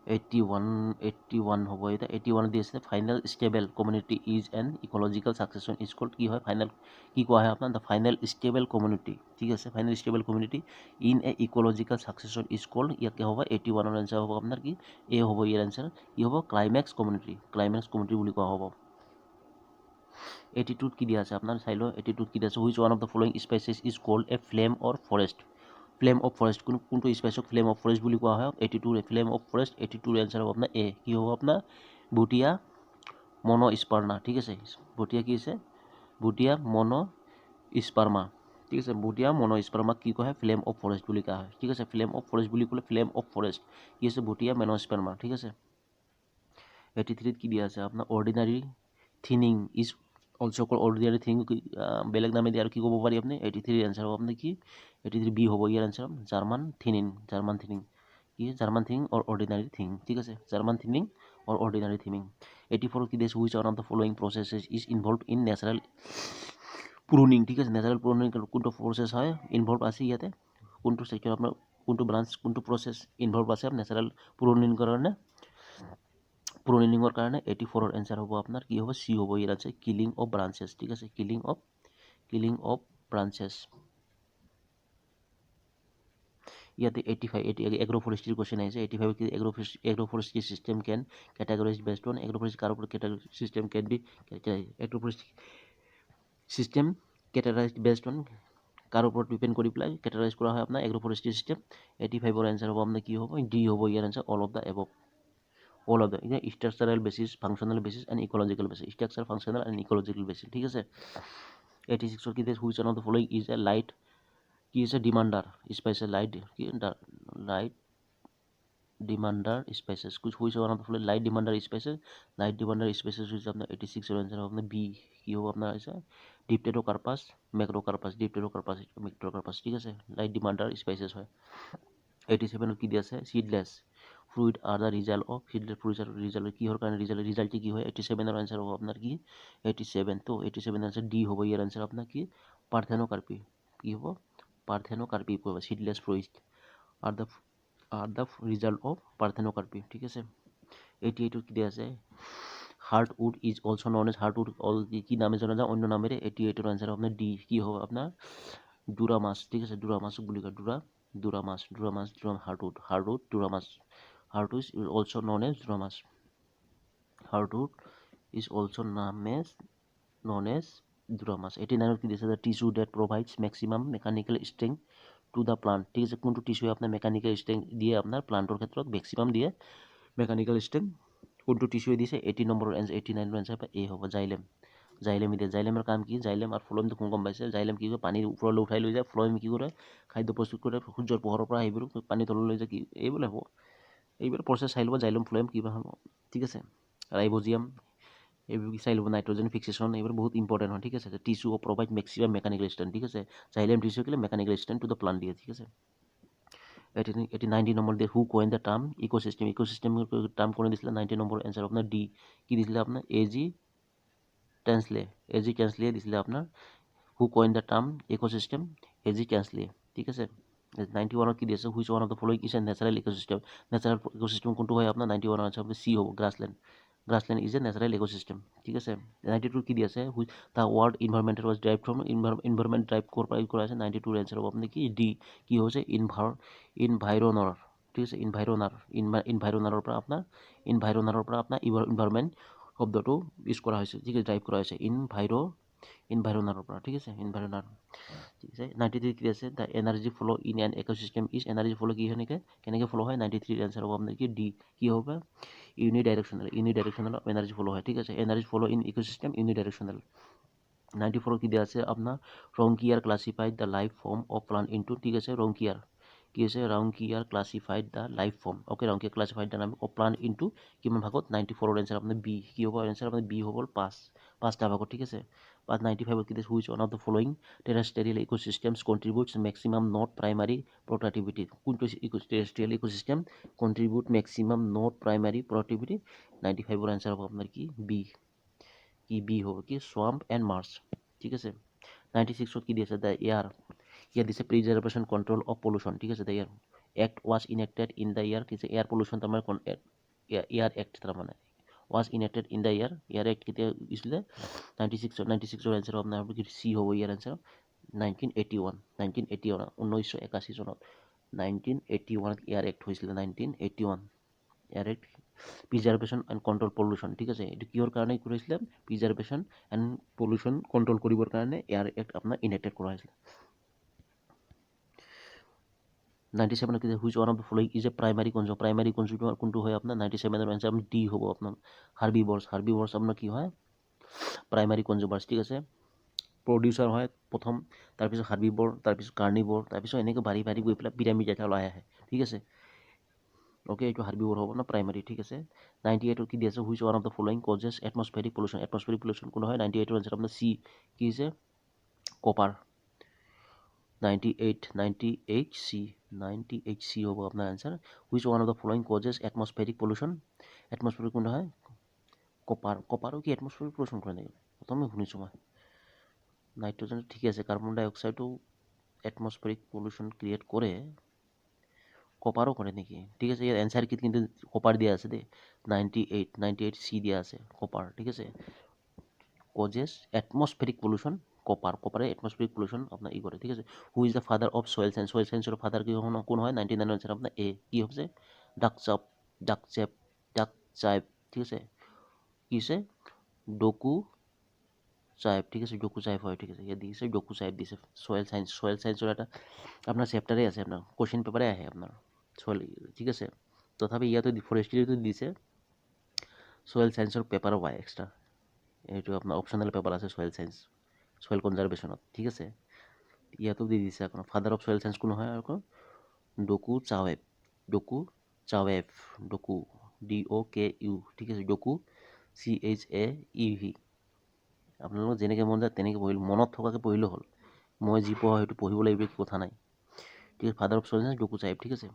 81 হ'ব এটা 81 দি আছে final stable community is an ecological succession is called কি হয় ফাইনেল কি কোৱা হয় আপোনাৰ দ্য ফাইনেল ষ্টেবল কমিউনিটি ঠিক আছে final stable community in a ecological succession is called ইয়াত কি হ'ব 81ৰ এনচাৰ হ'ব আপোনাৰ কি এ হ'ব ইয়াৰ এনচাৰ কি হ'ব ক্লাইমেক্স কমিউনিটি বুলি কোৱা হ'ব 82ত কি দিয়া আছে আপোনাৰ চাই লওঁ 82ত কি দিয়া আছে which one of the following spices is called a flame of forest কোনটো স্পাইচক ফ্লেম অফ ফৰেষ্ট বুলি কোৱা হয় 82 ফ্লেম অফ ফৰেষ্ট 82ৰ এনচাৰ হ'ব আপোনাৰ এ কি হ'ব আপোনাৰ বুটিয়া মনোস্পাৰ্মা ঠিক আছে বুটিয়া কি আছে বুটিয়া মনোস্পাৰ্মা ঠিক আছে বুটিয়া মনোস্পাৰ্মাক কি কোৱা হয় ফ্লেম অফ ফৰেষ্ট বুলি কোৱা হয় ঠিক আছে ফ্লেম অফ ফৰেষ্ট বুলি ক'লে ফ্লেম অফ ফৰেষ্ট কি আছে বুটিয়া মনোস্পাৰ্মা ঠিক আছে 83ত কি দিয়া আছে আপোনাৰ ordinary thinning is also' called ordinary thinning বেলেগ নামেদি আৰু কি ক'ব পাৰি আপুনি 83 এনচাৰ হ'ব আপোনাৰ কি 83 বি হ'ব ইয়াৰ এনচাৰ জাৰ্মান থিনিং কি German thinning or ordinary thinning ঠিক আছে German thinning or ordinary thinning 84 কি দিছে which one of the following processes is involve in natural pruning ঠিক আছে নেচাৰেল প্ৰুনিং কোনটো প্ৰচেছ হয় ইনভলভ আছে ইয়াতে কোনটো ছেক্টৰ আপোনাৰ কোনটো ব্ৰাঞ্চ কোনটো প্ৰচেছ ইনভলভ আছে নেচাৰেল প্ৰুনিং কাৰণে প্ৰনিঙৰ কাৰণে 84ৰ এনচাৰ হ'ব আপোনাৰ কি হ'ব চি হ'ব ইয়াৰ আনচাৰ কিলিং অফ ব্ৰাঞ্চেছ ঠিক আছে কিলিং অফ ব্ৰাঞ্চেছ ইয়াতে 85 এগ্ৰোফৰেষ্ট্ৰি কোৱেশ্চন আহিছে 85 কি agroforestry system can categorize based on agroforestry কাৰ ওপৰত category system can be agroforestry system categorize based on কাৰ ওপৰত ডিপেন্ড কৰি পেলাই ক্যাটাগৰাইজ কৰা হয় আপোনাৰ এগ্ৰোফৰেষ্ট্ৰি সিস্টেম 85ৰ এনচাৰ হ'ব আপোনাৰ কি হ'ব ডি হ'ব ইয়াৰ answer all of the above all of the structural basis functional basis and ecological basis structure functional and ecological basis ঠিক আছে 86 কি দিছে which one of the following is a light কি আছে ডিমান্ডার স্পাইসেস লাইট কি light demander spices which one of the following light demander spices হৈছে আপোনাৰ 86 এৰ आंसर আপোনাৰ বি কি হ'ব আপোনাৰ আছে ডিপটেৰোকাৰ্পাস মেক্টোকার্পাস ঠিক আছে লাইট ডিমান্ডার স্পাইসেস হয় 87 কি দিয়া আছে seedless fruit are the result of seedless fruit result কিহৰ কাৰণে ৰিজাল্ট কি হয় 87 এৰ आंसर হ'ব আপোনাৰ কি 87 তো 87 आंसर ডি হ'ব ইয়াৰ आंसर আপোনাৰ কি পাৰ্থেনোকাৰ্পি কি হ'ব পাৰ্থেনোকাৰ্পি কয় seedless fluid are the result of parthenocarpy ঠিক আছে 88 কি দিয়া আছে heartwood is also known as heartwood কি নামে জনা যায় অন্য নামেৰে 88 এর आंसर আপনার ডি কি হবে আপনার ডুরামাস ঠিক আছে ডুরামাস বুলি কয় duramen heartwood duramen heartwood is also known as duramen heartwood is also known as duramen 89 কি দিছে the tissue that provides maximum mechanical strength to the plant ঠিক আছে কোনটো টিস্যু আপনার মেকানিক্যাল স্ট্রেংথ দিয়ে আপনার প্লান্টৰ ক্ষেত্ৰত ম্যাক্সিমাম দিয়ে মেকানিক্যাল স্ট্ৰেংথ কোনটো টিস্যু দিছে 80 নম্বৰৰ 89 এনসাৰ এ হ'ব জাইলেম দিয়ে জাইলেমৰ কাম কি জাইলেম আৰু ফ্লোয়েম দেখোন গম পাইছে জাইলেম কি কৰে পানীৰ ওপৰলৈ উঠাই লৈ যায় ফ্লোয়েম কি কৰে খাদ্য প্ৰস্তুত কৰে সূৰ্যৰ পোহৰৰ পৰা এইবোৰ পানী তললৈ লৈ যায় কি এইবোৰ হ'ব এইবোৰ প্ৰসেছ চাই ল'ব জাইলেম ফ্লোয়েম কিবা হ'ব ঠিক আছে ৰাইবোজিয়াম এইবোৰ চাই ল'ব নাইট্ৰজেন ফিক্সেশ্যন এইবোৰ বহুত ইম্পৰ্টেণ্ট হয় ঠিক আছে tissue provide maximum mechanical strength ঠিক আছে জাইলেম টিস্যু কিলে mechanical strength to the plant দিয়ে ঠিক আছে 90 নম্বর দিয়ে who coin the term ecosystem term কোনে দিছিলে 90 নম্বর এনসার আপনার ডি কি দিছিলে আপনার এজি টেন্সলে দিছিলে আপনার who coin the term ecosystem A G Tansley ঠিক আছে 91 কি দিছে which one of the following is a natural ecosystem কোনটো হয় আপনার 91 আনসার আপনার সি হ'ব grassland is a natural ecosystem ঠিক আছে 92 কি দিছে which the word environment was drive from environment drive করা আছে 92 এর आंसर হ'ব আপনার কি ডি কি হৈছে ইনভাইরনর ঠিক আছে ইনভাইৰনাৰৰ পৰা আপোনাৰ এনভায়ৰনমেন্ট শব্দটো ইউজ কৰা হৈছে ঠিক আছে ড্ৰাইভ কৰা হৈছে ইনভাইৰনাৰৰ পৰা ঠিক আছে ইনভাইরনার ঠিক আছে 93 কি আছে the energy flow in an ecosystem is energy flow কি হয় কেনেকৈ ফ্লো হয় 93 এর आंसर হ'ব আপনার কি ডি কি হবে ইউনিডাইরেকশনাল এনার্জি ফ্লো হয় ঠিক আছে energy flow in ecosystem unidirectional 94 কি দিয়া আছে আপনার Raunkiaer classified the life form of plant into ঠিক আছে রংকিয়ার কি আছে Raunkiaer classified the life form okay Raunkiaer classified the নাম অফ প্লান্ট ইনটু কিমান ভাগত 94 এর आंसर আপনার বি কি হ'ব आंसर আপনার বি হ'ব পাঁচটা ভাগত ঠিক আছে 95 কি দিছে which one of the following terrestrial ecosystems contributes maximum not primary productivity কোনটো terrestrial ecosystem contribute maximum not primary productivity 95 এর आंसर হ'ব আপনার কি বি হ'ব কি সোয়াম্প এন্ড মার্শ ঠিক আছে 96 কি দিছে দ্য এয়ার ইয়াত দিছে প্রিজার্ভেশন কন্ট্রোল অফ পলিউশন ঠিক আছে the air act was enacted in the year কি এয়ার পলিউশন তার মানে এয়ার অ্যাক্ট তার মানে was enacted in the air act কেতিয়া দিছিলে 96 এর आंसर আপনার কি সি হ'ব ইয়ার आंसर 1981 চনত 1981 এয়ার অ্যাক্ট হৈছিল 1981 air act preservation and control pollution ঠিক আছে এটা কিহৰ কাৰণে কৰিছিলে প্ৰিজাৰ্ভেশন এন্ড পলিউশন কন্ট্ৰোল কৰিবৰ কাৰণে এয়াৰ অ্যাক্ট আপনাৰ ইনেক্টেড কৰা হৈছিল 97 কি which one of the following is a primary consumer কোনটো হয় আপনার 97 এর आंसर আপনার ডি হ'ব আপনার হার্বিভোরস আপনার কি হয় প্রাইমারি কনজিউমার্স ঠিক আছে প্ৰডিউচাৰ হয় প্ৰথম তাৰপিছত হাৰ্বিভোৰ তাৰপিছত কাৰ্নিভোৰ তাৰপিছত এনেকৈ বাঢ়ি গৈ পেলাই পিৰামিড এটা ওলাই আহে ঠিক আছে ওকে এইটো হাৰ্বিভোৰ হ'ব না প্ৰাইমাৰী ঠিক আছে 98 কি দি আছে which one of the following causes atmospheric pollution কোন হয় 98 এৰ आंसर আপনাৰ সি কি আছে কপাৰ 98 সি হ'ব আপনার answer which one of the following causes atmospheric pollution কোন হয় কপাৰো কি এটমস্ফেৰিক পলিউশন কৰে নেকি প্ৰথমে শুনিছোঁ মই নাইট্ৰোজেন ঠিক আছে কাৰ্বন ডাই অক্সাইডও এটমস্ফেৰিক পলিউশন ক্ৰিয়েট কৰে কপাৰো কৰে নেকি? ঠিক আছে, ইয়াৰ এনচাৰ কিট কিন্তু কপাৰ দিয়া আছে দেই, 98 চি দিয়া আছে কপাৰ। ঠিক আছে, কজেছ এটমস্ফেৰিক পলিউশ্যন, কপাৰে এটমস্ফেৰিক পলিউশ্যন আপোনাৰ ই কৰে। ঠিক আছে, who is the father of soil science, soil চায়েন্সৰ ফাদাৰ কি কোন হয়? 99 এনচাৰ আপোনাৰ এ কি হৈছে? ডাকচাইপ। ঠিক আছে, কি হৈছে? ডকু চাইপ। ঠিক আছে, ডকু চাইপ হয়। ঠিক আছে, ইয়াত দিছে ডকু চাইপ দিছে। ছয়েল চায়েন্সৰ এটা আপোনাৰ চেপ্টাৰে আছে, আপোনাৰ কুৱেশ্যন পেপাৰে আহে আপোনাৰ ছয়েল। ঠিক আছে, তথাপি ইয়াতো ফৰেষ্ট্ৰিটো দিছে, ছয়েল চায়েন্সৰ পেপাৰো পায় এক্সট্ৰা। এইটো আপোনাৰ অপশ্যনেল পেপাৰ আছে ছয়েল চায়েন্স, ছয়েল কনজাৰ্ভেশ্যনত। ঠিক আছে, ইয়াতো দি দিছে আপোনাৰ ফাদাৰ অফ ছয়েল চায়েন্স কোন হয় আকৌ? Dokuchaev, Doku DOKU। ঠিক আছে, ডকু CHAEV। আপোনালোকক যেনেকৈ মন যায় তেনেকৈ পঢ়িলোঁ, মনত থকাকৈ পঢ়িলেও হ'ল। মই যি পঢ়া সেইটো পঢ়িব লাগিব একো কথা নাই। ঠিক আছে, father of soil science Dokuchaev. ঠিক আছে,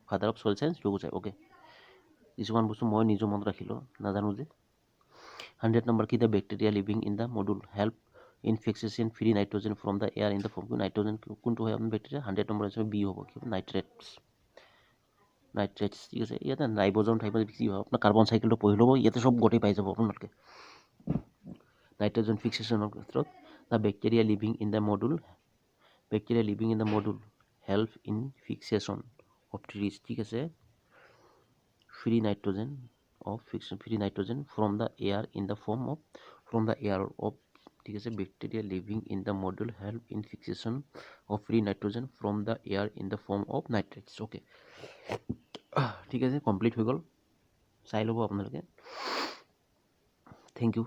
father of soil science Dokuchaev. Okay, কিছুমান বস্তু মই নিজৰ মনত ৰাখিলোঁ, নাজানো যে। 100 নম্বৰ কি? The bacteria living in the nodule help in fixation free nitrogen from the air in the form. Nitrogen কোনটো হয় আপোনাৰ বেক্টেৰিয়া? 100 নম্বৰ হিচাপে বি হ'ব, কি হ'ব? নাইট্ৰেটছ। ঠিক আছে, ইয়াতে ৰাইবজম টাইপৰ কি হয় আপোনাৰ কাৰ্বন চাইকেলটো পঢ়ি ল'ব, ইয়াতে চব গোটেই পাই যাব আপোনালোকে। নাইট্ৰজেন ফিক্সেশ্যনৰ ক্ষেত্ৰত the bacteria living in the nodule help in fixation of trees. ঠিক আছে, free nitrogen from the air in the form of ঠিক আছে, bacteria living in the nodule help in fixation of free nitrogen from the air in the form of nitrates. Okay, ঠিক আছে, complete হৈ গ'ল, চাই ল'ব আপোনালোকে। Thank U.